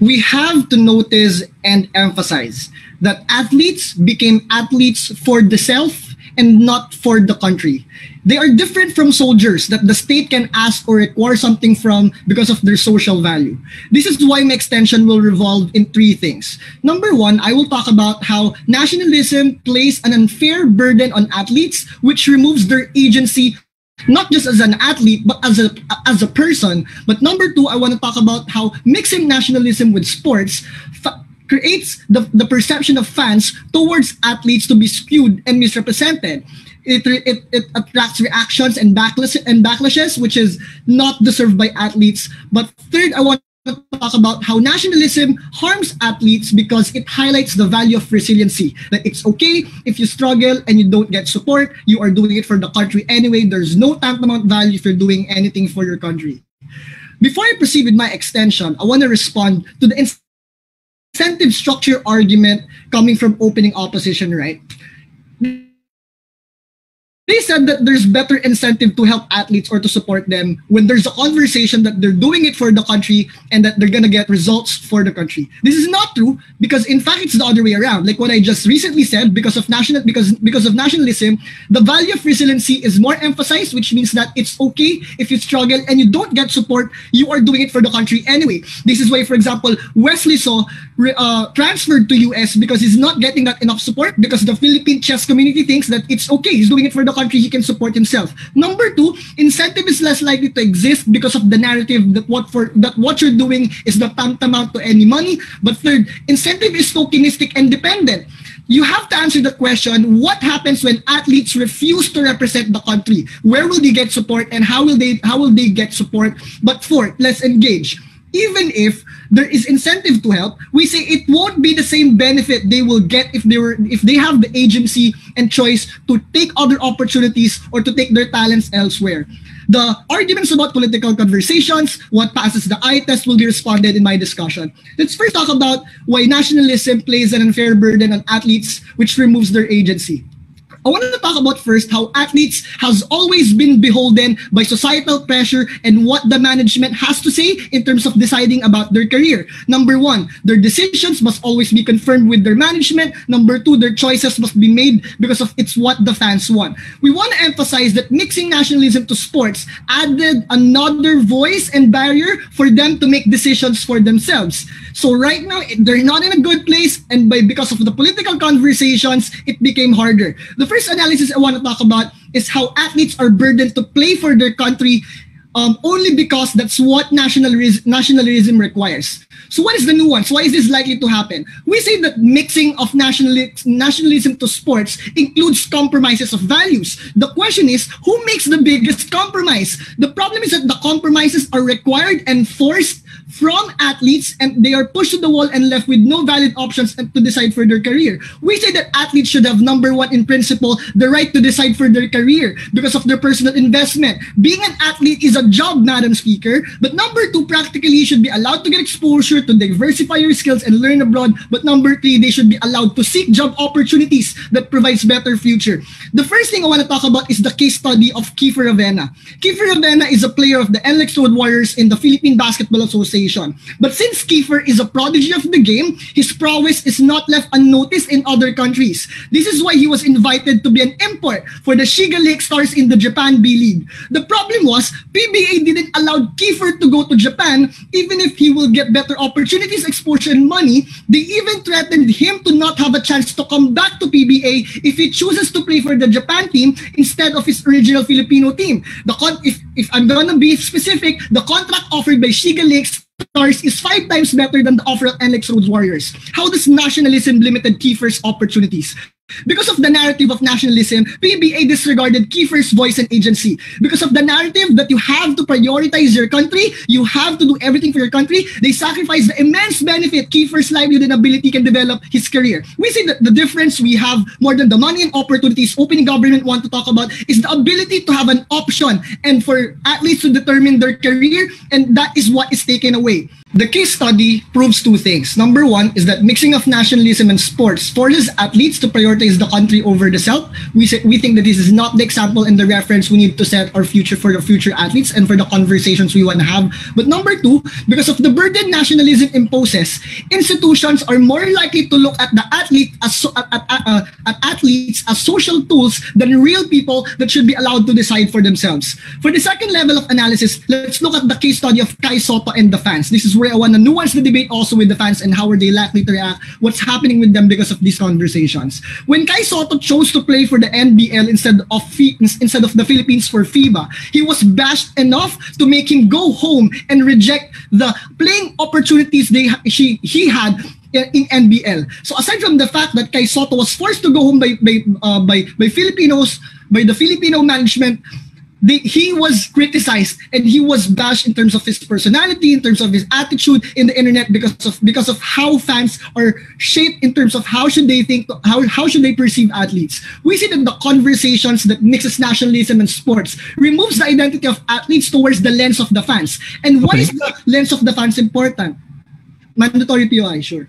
we have to notice and emphasize that athletes became athletes for the self and not for the country. They are different from soldiers that the state can ask or require something from because of their social value. This is why my extension will revolve in three things. Number one, I will talk about how nationalism places an unfair burden on athletes, which removes their agency not just as an athlete, but as a person. But number two, I want to talk about how mixing nationalism with sports creates the perception of fans towards athletes to be skewed and misrepresented. It attracts reactions and backlashes, which is not deserved by athletes. But third, I want to talk about how nationalism harms athletes because it highlights the value of resiliency. That it's okay if you struggle and you don't get support, you are doing it for the country anyway. There's no tantamount value if you're doing anything for your country. Before I proceed with my extension, I want to respond to the incentive structure argument coming from opening opposition, right? They said that there's better incentive to help athletes or to support them when there's a conversation that they're doing it for the country and that they're going to get results for the country. This is not true because in fact it's the other way around. Like what I just recently said, because of nationalism, the value of resiliency is more emphasized, which means that it's okay if you struggle and you don't get support, you are doing it for the country anyway. This is why, for example, Wesley Saw transferred to US because he's not getting that enough support because the Philippine chess community thinks that it's okay, he's doing it for the country, he can support himself. Number two, incentive is less likely to exist because of the narrative that what you're doing is not tantamount to any money. But third, incentive is tokenistic and dependent. You have to answer the question, what happens when athletes refuse to represent the country? Where will they get support and how will they get support? But fourth, let's engage. Even if there is incentive to help, we say it won't be the same benefit they will get if they have the agency and choice to take other opportunities or to take their talents elsewhere. The arguments about political conversations, what passes the eye test will be responded in my discussion. Let's first talk about why nationalism places an unfair burden on athletes, which removes their agency. I wanted to talk about first how athletes has always been beholden by societal pressure and what the management has to say in terms of deciding about their career. Number one, their decisions must always be confirmed with their management. Number two, their choices must be made because of it's what the fans want. We want to emphasize that mixing nationalism to sports added another voice and barrier for them to make decisions for themselves. So right now, they're not in a good place, and because of the political conversations, it became harder. The first analysis I want to talk about is how athletes are burdened to play for their country only because that's what nationalism requires. So what is the nuance? Why is this likely to happen? We say that mixing of nationalism to sports includes compromises of values. The question is, who makes the biggest compromise? The problem is that the compromises are required and forced from athletes, and they are pushed to the wall and left with no valid options to decide for their career. We say that athletes should have, number one, in principle, the right to decide for their career because of their personal investment. Being an athlete is a job, Madam Speaker. But number two, practically, you should be allowed to get exposure, to diversify your skills and learn abroad. But number three, they should be allowed to seek job opportunities that provides better future. The first thing I want to talk about is the case study of Kiefer Ravena. Kiefer Ravena is a player of the Electrode Warriors in the Philippine Basketball Association. But since Kiefer is a prodigy of the game, his prowess is not left unnoticed in other countries. This is why he was invited to be an import for the Shiga Lake Stars in the Japan B-League. The problem was, PBA didn't allow Kiefer to go to Japan even if he will get better opportunities, exposure, and money. They even threatened him to not have a chance to come back to PBA if he chooses to play for the Japan team instead of his original Filipino team. If I'm gonna be specific, the contract offered by Shiga Lake Stars is 5 times better than the offer of Electrode Warriors. How does nationalism limited Kiefer's opportunities? Because of the narrative of nationalism, PBA disregarded Kiefer's voice and agency. Because of the narrative that you have to prioritize your country, you have to do everything for your country, they sacrifice the immense benefit Kiefer's livelihood and ability can develop his career. We say that the difference we have more than the money and opportunities opening government want to talk about is the ability to have an option and for athletes to determine their career, and that is what is taken away. The case study proves two things. Number one is that mixing of nationalism and sports forces athletes to prioritize prioritize the country over the self. We think that this is not the example and the reference we need to set our future for the future athletes and for the conversations we want to have. But number two, because of the burden nationalism imposes, institutions are more likely to look at the athlete as at athletes as social tools than real people that should be allowed to decide for themselves. For the second level of analysis, let's look at the case study of Kai Soto and the fans. This is where I want to nuance the debate also with the fans and how are they likely to react, what's happening with them because of these conversations. When Kai Soto chose to play for the NBL instead of the Philippines for FIBA, he was bashed enough to make him go home and reject the playing opportunities he had in NBL. So aside from the fact that Kai Soto was forced to go home by Filipinos, by the Filipino management, he was criticized and he was bashed in terms of his personality, in terms of his attitude in the internet because of how fans are shaped in terms of how should they think, how should they perceive athletes. We see that the conversations that mixes nationalism and sports removes the identity of athletes towards the lens of the fans. And why is the lens of the fans important? Mandatory POI, sure.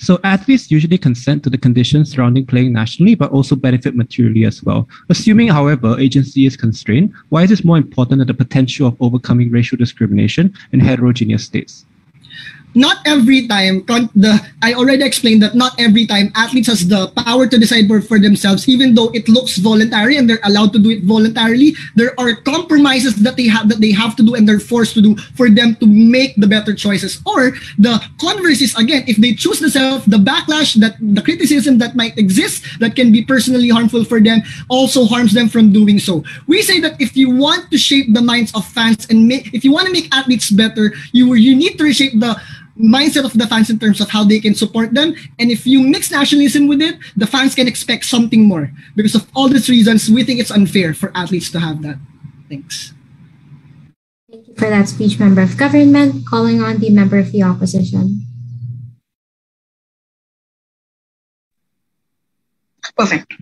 So athletes usually consent to the conditions surrounding playing nationally, but also benefit materially as well. Assuming, however, agency is constrained, why is this more important than the potential of overcoming racial discrimination in heterogeneous states? Not every time, I already explained that not every time athletes has the power to decide for themselves, even though it looks voluntary and they're allowed to do it voluntarily. There are compromises that they have to do and they're forced to do for them to make the better choices. Or the converse is, again, if they choose themselves, the backlash, that the criticism that might exist that can be personally harmful for them also harms them from doing so. We say that if you want to shape the minds of fans and if you want to make athletes better, you need to reshape the mindset of the fans in terms of how they can support them. And if you mix nationalism with it, the fans can expect something more. Because of all these reasons, we think it's unfair for athletes to have that. Thanks. Thank you for that speech, Member of Government. Calling on the Member of the Opposition. Perfect.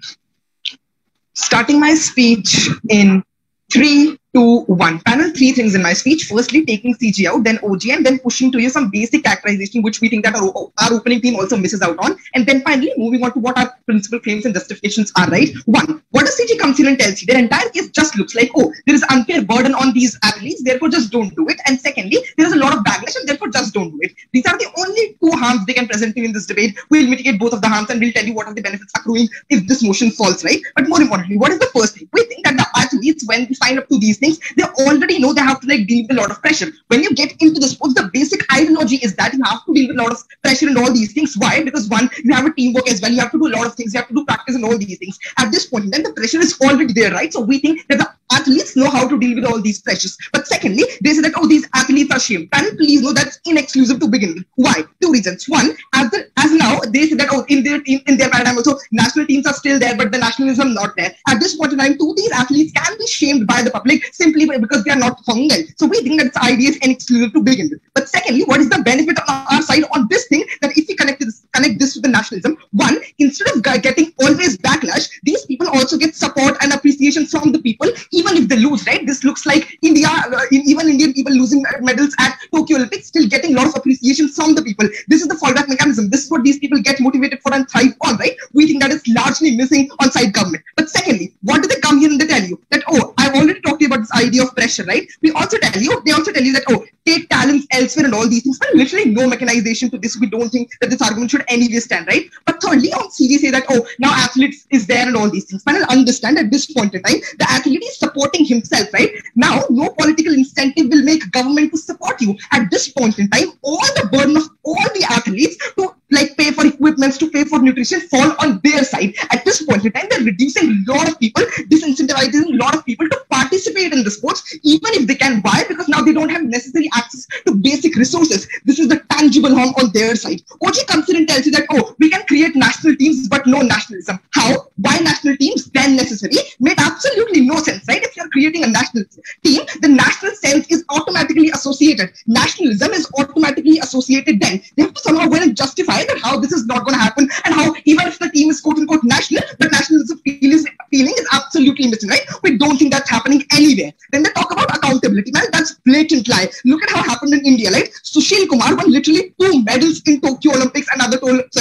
Starting my speech in 3, 2, 1. Panel, 3 things in my speech. Firstly, taking CG out, then OG, and then pushing to you some basic characterization, which we think that our opening team also misses out on. And then finally, moving on to what our principal claims and justifications are, right? 1. What does CG comes in and tells you? Their entire case just looks like, oh, there is unfair burden on these athletes, therefore just don't do it. And secondly, there is a lot of backlash and therefore just don't do it. These are the only 2 harms they can present in this debate. We'll mitigate both of the harms and we'll tell you what are the benefits accruing if this motion falls, right? But more importantly, what is the first thing? We think that the athletes, when they sign up to these things, they already know they have to deal with a lot of pressure. When you get into the sports, the basic ideology is that you have to deal with a lot of pressure and all these things. Why? Because one, you have a teamwork as well. You have to do a lot of things. You have to do practice and all these things. At this point in time, the pressure is already there, right? So we think that the athletes know how to deal with all these pressures. But secondly, they say that, oh, these athletes are shamed. And please know that's inexclusive to begin with. Why? 2 reasons. One, as now, they say that, oh, in their paradigm also, national teams are still there, but the nationalism not there. At this point in time, too, these athletes can be shamed by the public simply because they are not performing well. So we think that this idea is inexclusive to begin with. But secondly, what is the benefit on our side on this thing, that if we connect this with the nationalism? One, instead of getting always backlash, these people also get support and appreciation from the people, even if they lose, right? This looks like India, even Indian people losing medals at Tokyo Olympics, still getting a lot of appreciation from the people. This is the fallback mechanism. This is what these people get motivated for and thrive on, right? We think that is largely missing on side government. But secondly, what do they come here and they tell you? That, oh, I've already talked to you about this idea of pressure, right? They also tell you that, oh, take talents elsewhere and all these things. But literally no mechanization to this. We don't think that this argument should anyway stand, right? But thirdly, on CV say that, oh, now athletes is there and all these things. But I'll understand at this point in time, the athlete is supporting himself, right? Now, no political incentive will make government to support you. At this point in time, all the burden of all the athletes to pay for equipments, to pay for nutrition fall on their side. At this point in time, they're reducing a lot of people, disincentivizing a lot of people to participate in the sports, even if they can. Why? Because now they don't have necessary access to basic resources. This is the tangible harm on their side. OG comes in and tells you that, oh, we can create national teams, but no nationalism. How? Why national teams? Then necessary. Made absolutely no sense, right? If you're creating a national team, the national sense is automatically associated. Nationalism is automatically associated then. They have to somehow go and justify that how this is not going to happen, and how even if the team is quote unquote national, but nationalism feels feeling is absolutely missing, right? We don't think that's happening anywhere. Then they talk about accountability, man. That's blatant lie. Look at how it happened in India, right? Sushil Kumar won literally 2 medals in Tokyo Olympics and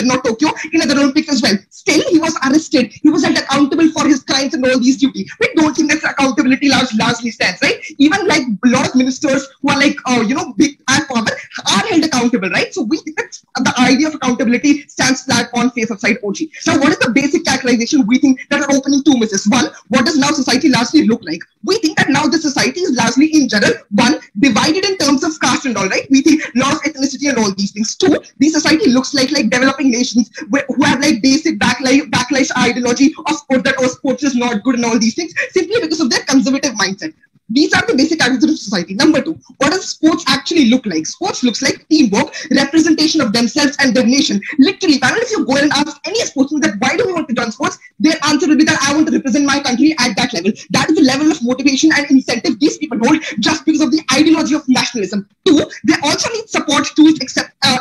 not Tokyo, in other Olympics as well. Still, he was arrested. He was held accountable for his crimes and all these duties. We don't think that accountability largely stands, right? Even like a lot of ministers who are like, big and power are held accountable, right? So we think that the idea of accountability stands flat on face of side OG. Now, what is the basic characterization we think that are opening 2 misses? One, what does now society largely look like? We think that now the society is largely in general, one, divided in terms of caste and all, right? We think lot of ethnicity and all these things. 2, the society looks like developing nations who have like basic backlash ideology of sport, that sports is not good and all these things, simply because of their conservative mindset. These are the basic attitudes of society. Number 2, what does sports actually look like? Sports looks like teamwork, representation of themselves and their nation. Literally, if you go and ask any sportsman that why do you want to join sports, their answer will be that I want to represent my country at that level. That is the level of motivation and incentive these people hold just because of the ideology of nationalism. 2, they also need support tools,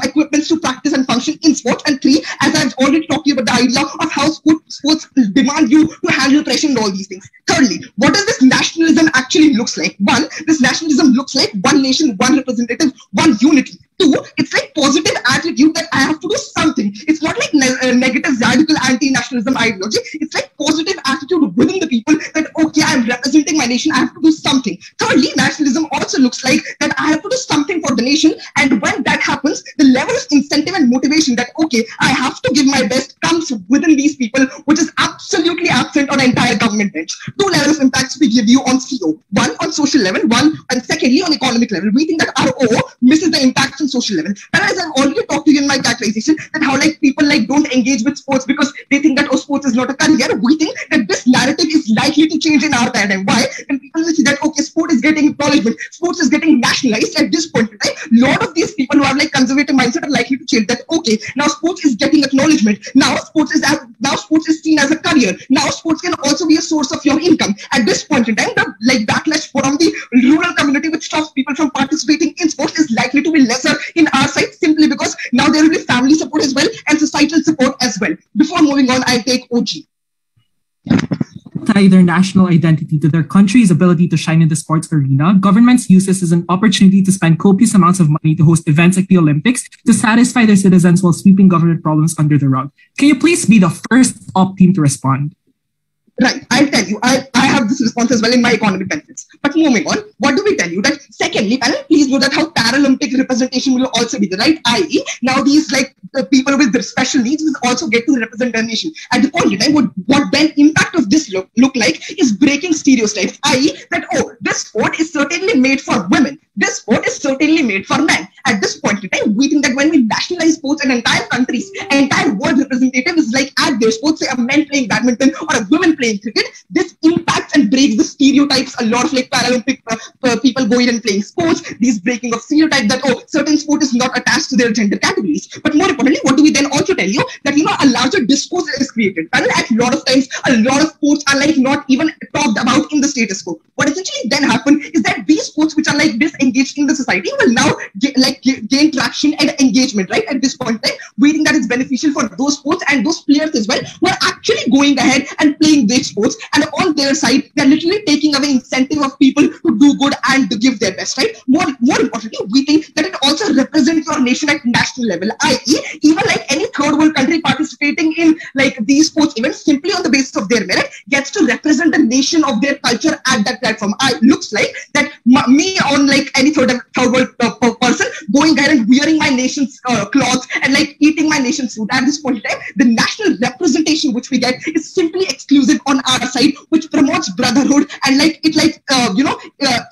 equipments to practice and function in sports. And 3, as I've already talked to you about the idea of how sports demand you to handle pressure and all these things. Thirdly, what does this nationalism actually looks like? 1, this nationalism looks like one nation, one representative, one unity. 2, it's like positive attitude that I have to do something. It's not like negative radical anti-nationalism ideology. It's like positive attitude within the people that, okay, I'm representing my nation, I have to do something. Thirdly, nationalism also looks like that I have to do something for the nation, and when that happens, the level of incentive and motivation that, okay, I have to give my best comes within these people, which is absolutely absent on the entire government bench. 2 levels of impacts we give you on CO. 1, on social level, and secondly, on economic level. We think that RO misses the impacts on social level. And as I've already talked to you in my characterization, that how like people like don't engage with sports because they think that sports is not a career. We think that this narrative is likely to change in our paradigm. Why? And people will see that, okay, sport is getting acknowledgement, sports is getting nationalized at this point in time. A lot of these people who have like conservative mindset are likely to change that, okay, now sports is getting acknowledgement. Now sports is seen as a career. Now sports can also be a source of your income. At this point in time, the like backlash from the rural community which stops people from participating in sports is likely to be lesser in our side, simply because now there will be family support as well and societal support as well. Before moving on, I take OG. Tie their national identity to their country's ability to shine in the sports arena, governments use this as an opportunity to spend copious amounts of money to host events like the Olympics to satisfy their citizens while sweeping government problems under the rug. Can you please be the first op team to respond? Right, I'll tell you, I have this response as well in my economic benefits. But moving on, what do we tell you? That secondly, panel, please know that how Paralympic representation will also be the right, i.e. now these like the people with the special needs will also get to represent their nation. At the point in time, what then impact of this look like is breaking stereotypes, i.e. that, oh, this sport is certainly made for women. This sport is certainly made for men. At this point in time, we think that when we nationalize sports, an entire country's entire world representative is like at their sports, say a man playing badminton or a woman playing cricket, this impacts and breaks the stereotypes. A lot of like Paralympic people going and playing sports, these breaking of stereotypes that, oh, certain sport is not attached to their gender categories. But more importantly, what do we then also tell you? That, a larger discourse is created. And at a lot of times, a lot of sports are like not even talked about in the status quo. What essentially then happens is that these sports which are like disengaged in the society will now gain traction and engagement, right? At this point in time, we think that it's beneficial for those sports and those players as well who are actually going ahead and playing their sports, and on their side, they're literally taking away incentive of people to do good and to give their best, right? More importantly, we think that it also represents your nation at national level, i.e. even like any third world country participating in like these sports events simply on the basis of their merit gets to represent the nation of their culture at that platform. Looks like that me on like any third world person going there and wearing my nation's clothes and like eating my nation's food. At this point in time, the national representation which we get is simply exclusive on our side, which promotes brotherhood and like it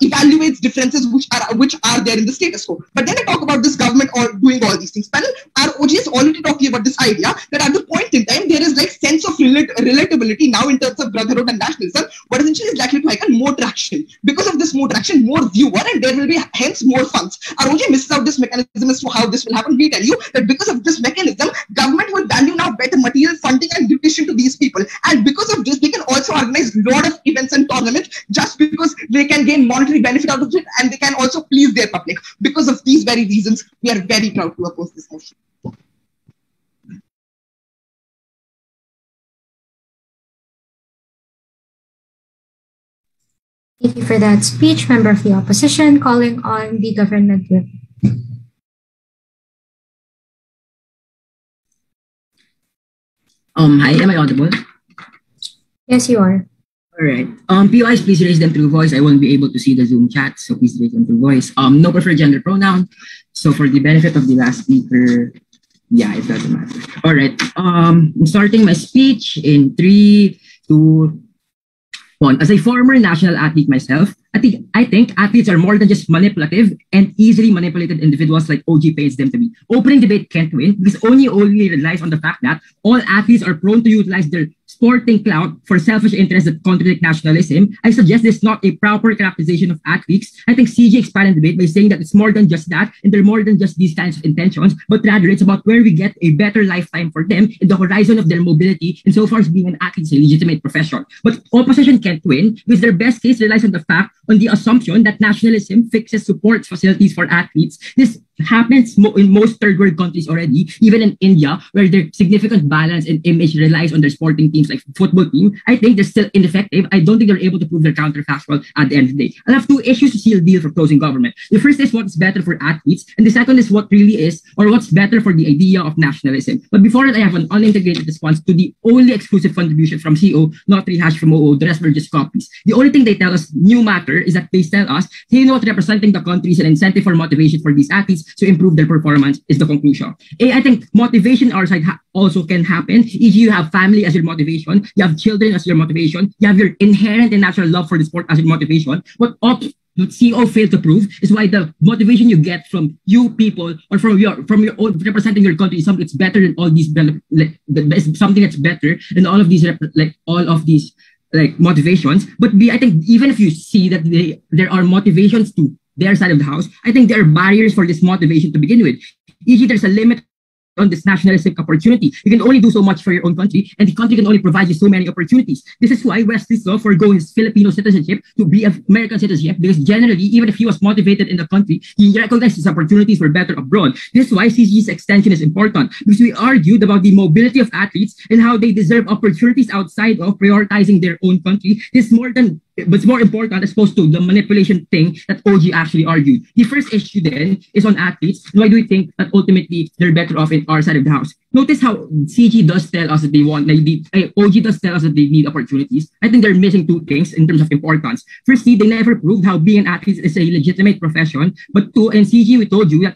evaluates differences which are there in the status quo. But then I talk about this government or doing all these things. Panel, our OG is already talking about this idea that at the point in time there is like sense of relatability now in terms of brotherhood and nationalism, but essentially is likely to have more traction. Because of this more traction, more viewer, and there will be hence more funds. Our OG misses out this mechanism as to how this will happen. We tell you that because of this mechanism, government will value now better material funding and nutrition to these people, and because of this, they can also organize a lot of events and tournaments just because they can gain monetary benefit out of it, and they can also please their public. Because of these very reasons, we are very proud to oppose this motion. Thank you for that speech, member of the opposition, calling on the government whip. Hi, am I audible? Yes, you are. All right. POIs, please raise them through voice. I won't be able to see the Zoom chat, so please raise them through voice. No preferred gender pronoun. So for the benefit of the last speaker, yeah, it doesn't matter. All right. I'm starting my speech in 3, 2, 1. As a former national athlete myself, I think athletes are more than just manipulative and easily manipulated individuals like OG paints them to be. Opening debate can't win because only relies on the fact that all athletes are prone to utilize their sporting clout for selfish interests that contradict nationalism. I suggest this is not a proper characterization of athletes. I think CG expanded the debate by saying that it's more than just that and they're more than just these kinds of intentions, but rather it's about where we get a better lifetime for them in the horizon of their mobility insofar as being an athlete is a legitimate profession. But opposition can't win because their best case relies on the fact on the assumption that nationalism fixes supports facilities for athletes. This happens in most third world countries already, even in India, where their significant balance and image relies on their sporting teams like football team. I think they're still ineffective. I don't think they're able to prove their counterfactual at the end of the day. I'll have 2 issues to seal the deal for closing government. The first is what's better for athletes, and the second is what really is or what's better for the idea of nationalism. But before that, I have an unintegrated response to the only exclusive contribution from CO, not rehashed from OO. The rest were just copies. The only thing they tell us new matter is that they tell us, hey, not representing the country is an incentive for motivation for these athletes to improve their performance is the conclusion. I think motivation on our side also can happen. E.g., you have family as your motivation, you have children as your motivation, you have your inherent and natural love for the sport as your motivation. What CO failed to prove is why the motivation you get from you people or from your own representing your country is something that's better than all these something that's better than all of these motivations. But B, I think even if you see that there are motivations to their side of the house, I think there are barriers for this motivation to begin with. E.g., there's a limit on this nationalistic opportunity. You can only do so much for your own country, and the country can only provide you so many opportunities. This is why Wesley Saw forego his Filipino citizenship to be an American citizenship, because generally, even if he was motivated in the country, he recognized his opportunities were better abroad. This is why CG's extension is important, because we argued about the mobility of athletes and how they deserve opportunities outside of prioritizing their own country. This but it's more important as opposed to the manipulation thing that OG actually argued. The first issue then is on athletes. Why do we think that ultimately they're better off in our side of the house? Notice how CG does tell us that they want, OG does tell us that they need opportunities. I think they're missing 2 things in terms of importance. Firstly, they never proved how being an athlete is a legitimate profession. But 2, in CG, we told you that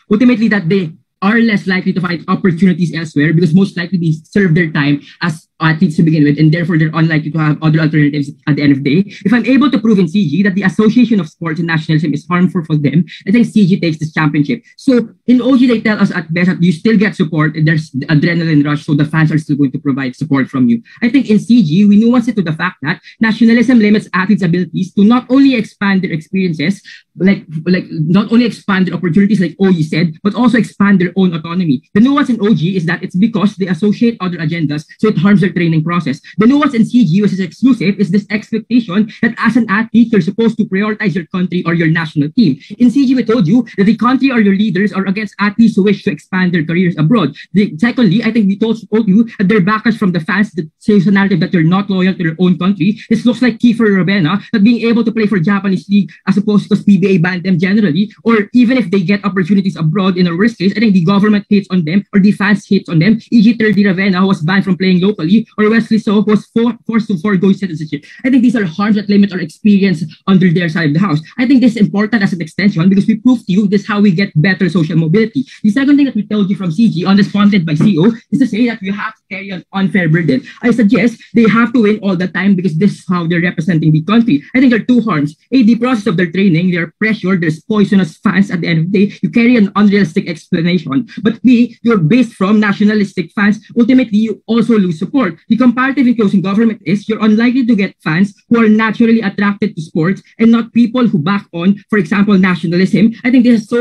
ultimately that they are less likely to find opportunities elsewhere because most likely they serve their time as athletes to begin with, and therefore they're unlikely to have other alternatives at the end of the day. If I'm able to prove in CG that the association of sports and nationalism is harmful for them, I think CG takes this championship. So in OG, they tell us at best that you still get support and there's the adrenaline rush, so the fans are still going to provide support from you. I think in CG, we nuance it to the fact that nationalism limits athletes' abilities to not only expand their experiences, like not only expand their opportunities like OG said, but also expand their own autonomy. The nuance in OG is that it's because they associate other agendas, so it harms their training process. The nuance in CG, which is exclusive, is this expectation that as an athlete, you're supposed to prioritize your country or your national team. In CG, we told you that the country or your leaders are against athletes who wish to expand their careers abroad. Secondly, I think we told you that they're backers from the fans that says a narrative that you're not loyal to your own country. This looks like Kiefer Ravena, that being able to play for Japanese league as opposed to PBA banned them generally, or even if they get opportunities abroad, in a worst case, I think the government hates on them or the fans hates on them. E.g., 30 Ravena, who was banned from playing locally, or Wesley So, who was forced to forego citizenship. I think these are harms that limit our experience under their side of the house. I think this is important as an extension because we proved to you this is how we get better social mobility. The second thing that we told you from CG, unresponded by CO, is to say that you have to carry an unfair burden. I suggest they have to win all the time because this is how they're representing the country. I think there are 2 harms. A, the process of their training, they're pressured, there's poisonous fans at the end of the day. You carry an unrealistic explanation. But B, you're based from nationalistic fans. Ultimately, you also lose support. The comparative in closing government is you're unlikely to get fans who are naturally attracted to sports and not people who back on, for example, nationalism. I think this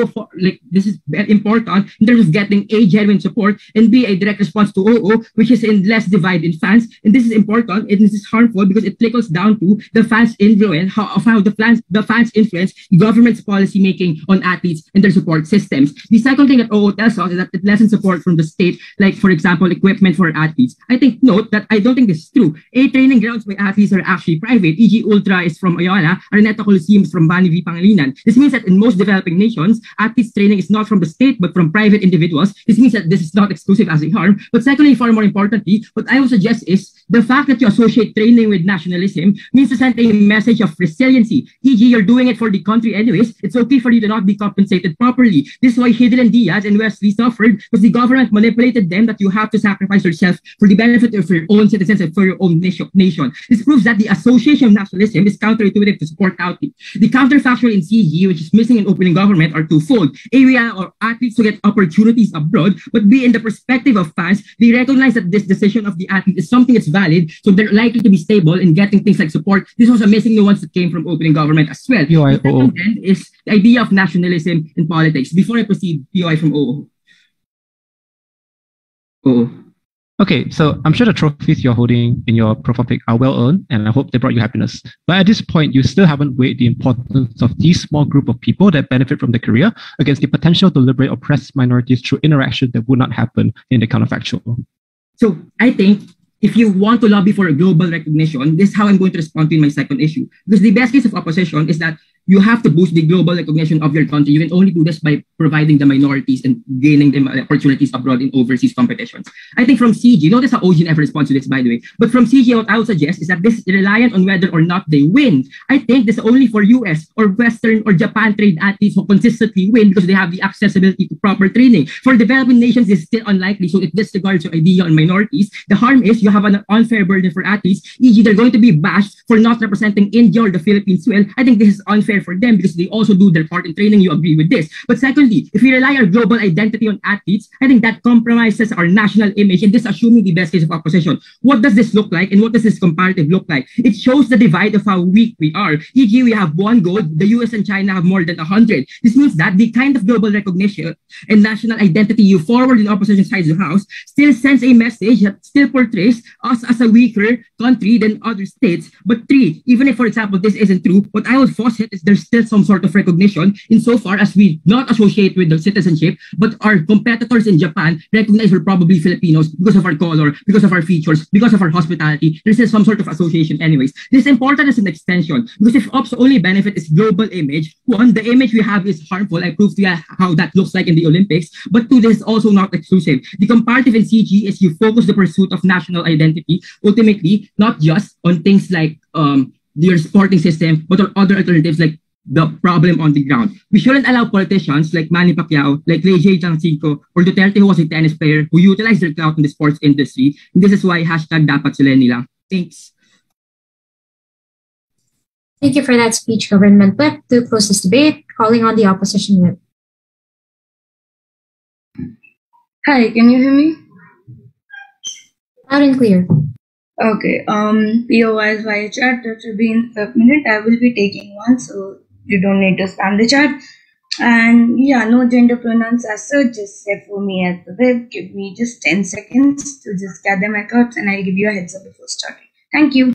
is very important in terms of getting A, genuine support, and B, a direct response to OO, which is in less divide in fans. And this is important and this is harmful because it trickles down to the fans' influence, how the fans influence the government's policy making on athletes and their support systems. The second thing that OO tells us is that it lessens support from the state, like, for example, equipment for athletes. I think no. note that I don't think this is true. Training grounds by athletes are actually private. E.g. Ultra is from Ayala, Araneta Coliseum is from Bani V. Pangilinan. This means that in most developing nations, athletes training is not from the state but from private individuals. This means that this is not exclusive as a harm. But secondly, far more importantly, what I would suggest is the fact that you associate training with nationalism means to send a message of resiliency. E.g., you're doing it for the country anyways. It's okay for you to not be compensated properly. This is why Hidden and Diaz and Wesley suffered, because the government manipulated them that you have to sacrifice yourself for the benefit of your own citizens and for your own nation. This proves that the association of nationalism is counterintuitive to support athletes. The counterfactual in CG, which is missing in opening government, are twofold. A, we allow athletes to get opportunities abroad, but B, in the perspective of fans, they recognize that this decision of the athlete is something that's valid, so they're likely to be stable in getting things like support. This was a missing nuance that came from opening government as well. The second then is the idea of nationalism in politics. Before I proceed, POI from OO. Okay, so I'm sure the trophies you're holding in your profile pic are well earned, and I hope they brought you happiness. But at this point, you still haven't weighed the importance of these small group of people that benefit from the career against the potential to liberate oppressed minorities through interaction that would not happen in the counterfactual. So I think if you want to lobby for a global recognition, this is how I'm going to respond to in my second issue. Because the best case of opposition is that you have to boost the global recognition of your country. You can only do this by providing the minorities and gaining them opportunities abroad in overseas competitions. I think from CG, notice how OG never responds to this, by the way, but from CG, what I would suggest is that this is reliant on whether or not they win. I think this is only for US or Western or Japan trained athletes who consistently win because they have the accessibility to proper training. For developing nations, this is still unlikely, so it disregards your idea on minorities. The harm is you have an unfair burden for athletes, e.g. they're going to be bashed for not representing India or the Philippines well. I think this is unfair for them because they also do their part in training. You agree with this. But secondly, if we rely our global identity on athletes, I think that compromises our national image, and this assuming the best case of opposition. What does this look like, and what does this comparative look like? It shows the divide of how weak we are. E.g., we have 1 gold, the US and China have more than 100. This means that the kind of global recognition and national identity you forward in opposition sides of the house still sends a message that still portrays us as a weaker country than other states. But 3, even if, for example, this isn't true, what I would posit is there's still some sort of recognition insofar as we not associate with the citizenship, but our competitors in Japan recognize we're probably Filipinos because of our color, because of our features, because of our hospitality. There's still some sort of association anyways. This is important as an extension because if ops only benefit is global image, 1, the image we have is harmful. I proved to you how that looks like in the Olympics. But 2, this is also not exclusive. The comparative in CG is you focus the pursuit of national identity, ultimately, not just on things like your sporting system, but on other alternatives like the problem on the ground. We shouldn't allow politicians like Manny Pacquiao, like Leje Jancico, or Duterte, who was a tennis player, who utilized their clout in the sports industry. And this is why #dapat sila nila. Thanks. Thank you for that speech, Government Whip. To close this debate, calling on the opposition whip. Hi, can you hear me? Loud and clear. Okay, POIs via chat, that will be in a minute. I will be taking one, so you don't need to spam the chat. And yeah, no gender pronouns as such, just say for me at the web. Give me just 10 seconds to just gather my thoughts, and I'll give you a heads up before starting. Thank you.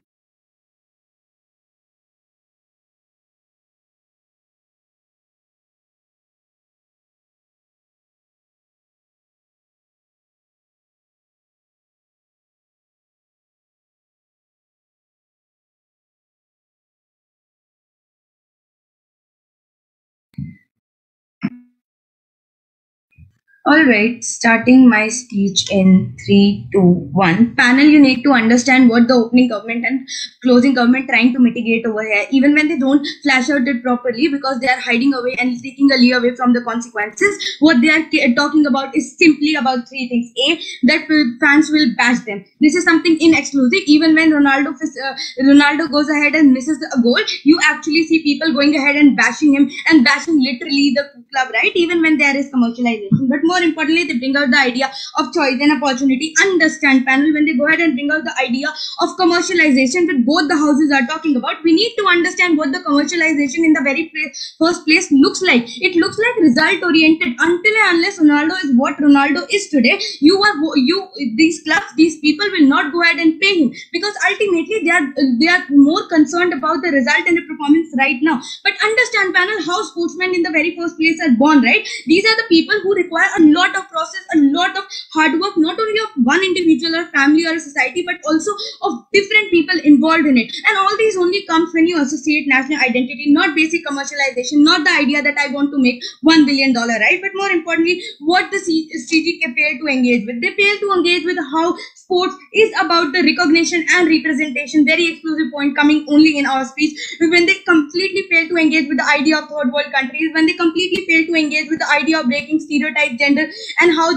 Alright, starting my speech in 3, 2, 1. Panel, you need to understand what the opening government and closing government trying to mitigate over here, even when they don't flash out it properly because they are hiding away and taking a leeway from the consequences. What they are talking about is simply about 3 things. A, that fans will bash them. This is something inexclusive. Even when Ronaldo goes ahead and misses a goal, you actually see people going ahead and bashing him and bashing literally the club, right? Even when there is commercialization. But more importantly, they bring out the idea of choice and opportunity. Understand, panel, when they go ahead and bring out the idea of commercialization that both the houses are talking about, we need to understand what the commercialization in the very first place looks like. It looks like result oriented. Until and unless Ronaldo is what Ronaldo is today, these clubs, these people will not go ahead and pay him because ultimately they are more concerned about the result and the performance right now. But understand, panel, how sportsmen in the very first place are born, right? These are the people who require a lot of process, a lot of hard work, not only of one individual or family or a society, but also of different people involved in it. And all these only comes when you associate national identity, not basic commercialization, not the idea that I want to make $1 billion, right? But more importantly, what the CGK failed to engage with. They failed to engage with how sports is about the recognition and representation, very exclusive point coming only in our speech, when they completely fail to engage with the idea of third world countries, when they completely fail to engage with the idea of breaking stereotype gender and how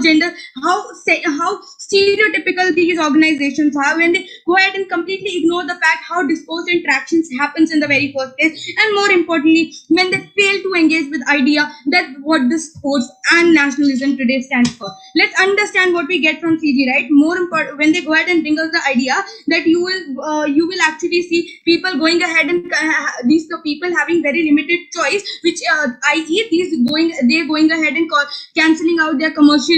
stereotypical these organizations are, when they go ahead and completely ignore the fact how discourse interactions happens in the very first place, and more importantly, when they fail to engage with idea that what the sports and nationalism today stands for. Let's understand what we get from CG, right? More important, when they go ahead and bring us the idea that you will actually see people going ahead and these people having very limited choice, which i.e. they're going ahead and cancelling out their commercial,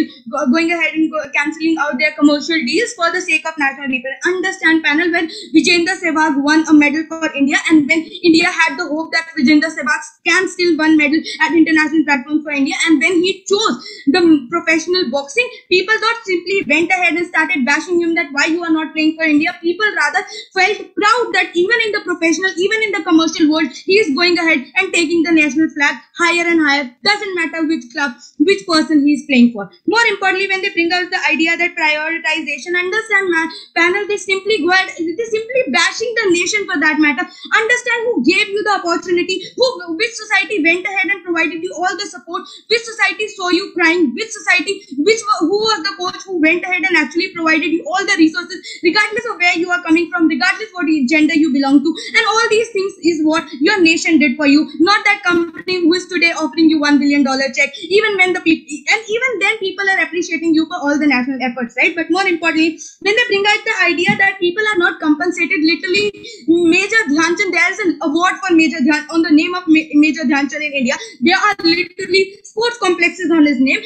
cancelling out their commercial deals for the sake of national represent. Understand, panel, when Vijender Sehwag won a medal for India, and when India had the hope that Vijender Sehwag can still win medal at international platforms for India, and when he chose the professional boxing, people thought simply went ahead and started bashing him that why you are not playing for India. People rather felt proud that even in the professional, even in the commercial world, he is going ahead and taking the national flag higher and higher. Doesn't matter which club, which person he is playing for. More importantly, when they bring out the idea that prioritization, understand, panel, they simply go ahead, they simply bashing the nation for that matter. Understand who gave you the opportunity, which society went ahead and provided you all the support, which society saw you crying, which society, who was the coach who went ahead and actually provided you all the resources, regardless of where you are coming from, regardless what gender you belong to, and all these things is what your nation did for you, not that company who is today offering you $1 billion check, even when the people, and even then people are appreciating you for all the national efforts, right? But more importantly, when they bring out the idea that people are not compensated, literally Major Dhyanchand, there is an award for Major Dhyan on the name of Major Dhyanchand in India. There are literally sports complexes on his name.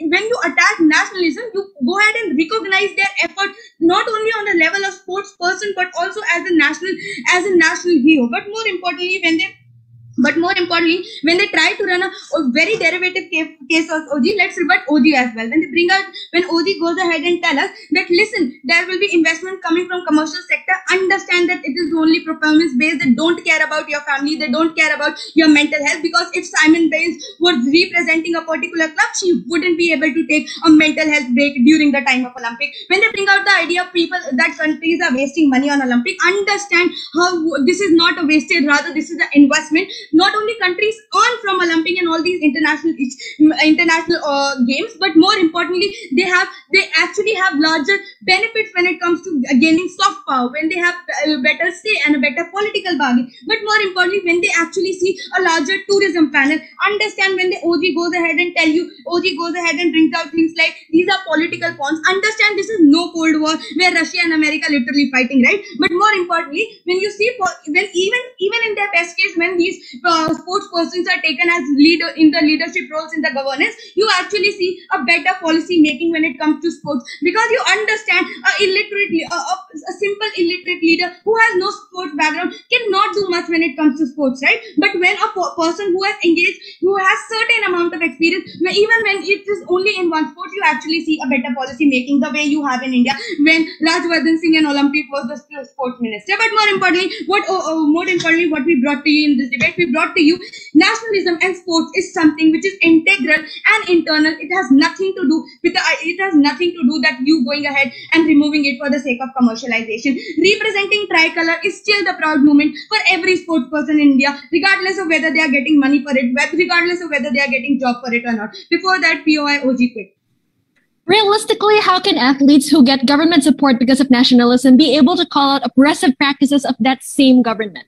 When you attack nationalism, you go ahead and recognize their effort not only on the level of sports person, but also as a national hero. But more importantly, when they try to run a very derivative case of OG, let's rebut OG as well. When OG goes ahead and tell us that, listen, there will be investment coming from commercial sector, understand that it is only performance based. They don't care about your family, they don't care about your mental health, because if Simon Biles was representing a particular club, she wouldn't be able to take a mental health break during the time of Olympic. When they bring out the idea of people that countries are wasting money on Olympic, understand how this is not a wastage, rather this is an investment. Not only countries earn from Olympic and all these international games, but more importantly, they actually have larger benefits when it comes to gaining soft power, when they have a better say and a better political bargain. But more importantly, when they actually see a larger tourism panel, understand when the OG goes ahead and brings out things like these are political pawns. Understand this is no Cold War where Russia and America literally fighting, right? But more importantly, when you see even in their best case, when these sports persons are taken as leader in the leadership roles in the governance, you actually see a better policy making when it comes to sports, because you understand a simple illiterate leader who has no sports background cannot do much when it comes to sports, right? But when a person who has engaged, who has certain amount of experience, even when it is only in one sport, you actually see a better policy making, the way you have in India when Rajvardhan Singh and Olympic was the sports minister. But more importantly, what we brought to you in this debate, we brought to you nationalism and sports is something which is integral and internal. It has nothing to do with that you going ahead and removing it for the sake of commercialization. Representing tricolor is still the proud moment for every sports person in India, regardless of whether they are getting money for it, regardless of whether they are getting job for it or not. Before that, POI OG quit. Realistically, how can athletes who get government support because of nationalism be able to call out oppressive practices of that same government?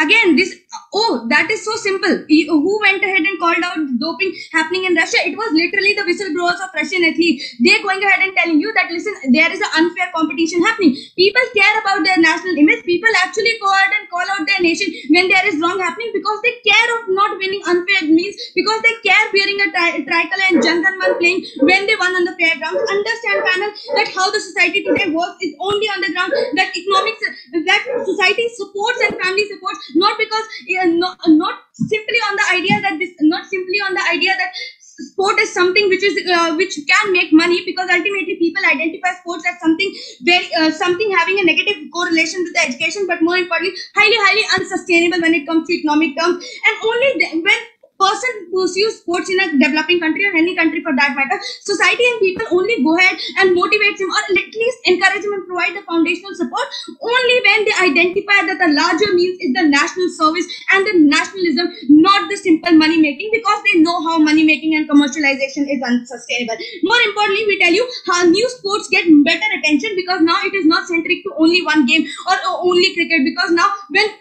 Again, that is so simple. Who went ahead and called out doping happening in Russia? It was literally the whistleblowers of Russian athletes. They're going ahead and telling you that, listen, there is an unfair competition happening. People care about their national image. People actually go ahead and call out their nation when there is wrong happening, because they care of not winning unfair means, because they care wearing a tricolor and Janganman playing when they won on the fairgrounds. Understand, panel, that how the society today works is only on the ground that economics, that society supports and family supports, not because not simply on the idea that sport is something which can make money, because ultimately people identify sports as something very something having a negative correlation with the education, but more importantly, highly unsustainable when it comes to economic terms. And only when person pursues sports in a developing country, or any country for that matter, society and people only go ahead and motivate him, or at least encourage him and provide the foundational support, only when they identify that the larger means is the national service and the nationalism, not the simple money making, because they know how money making and commercialization is unsustainable. More importantly, we tell you how new sports get better attention, because now it is not centric to only one game or only cricket, because now when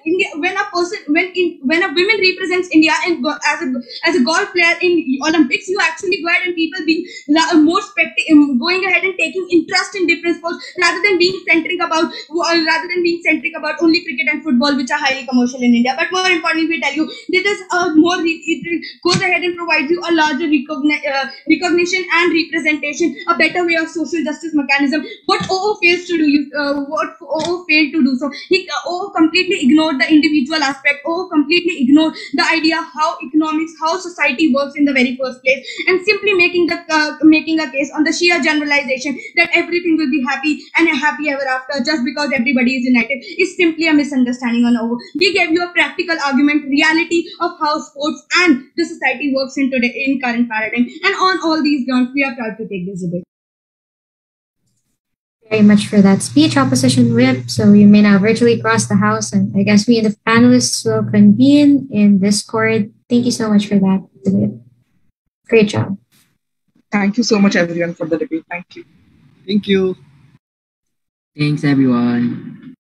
a woman represents India and as a golf player in Olympics, you actually go ahead and people being more going ahead and taking interest in different sports, rather than being centric about only cricket and football, which are highly commercial in India. But more importantly, we tell you this is it goes ahead and provides you a larger recognition and representation, a better way of social justice mechanism. What OO fails to do, what OO failed to do, so OO completely ignored the individual aspect. OO completely ignored the idea how economics, how society works in the very first place, and simply making a case on the sheer generalization that everything will be happy and a happy ever after just because everybody is united is simply a misunderstanding on OO. We gave you a practical argument, reality of how sports and the society works in current paradigm, and on all these grounds we are proud to take this debate. Very much for that speech, Opposition Whip. So you may now virtually cross the House, and I guess we and the panelists will convene in Discord. Thank you so much for that debate. Great job. Thank you so much, everyone, for the debate. Thank you. Thank you. Thanks, everyone.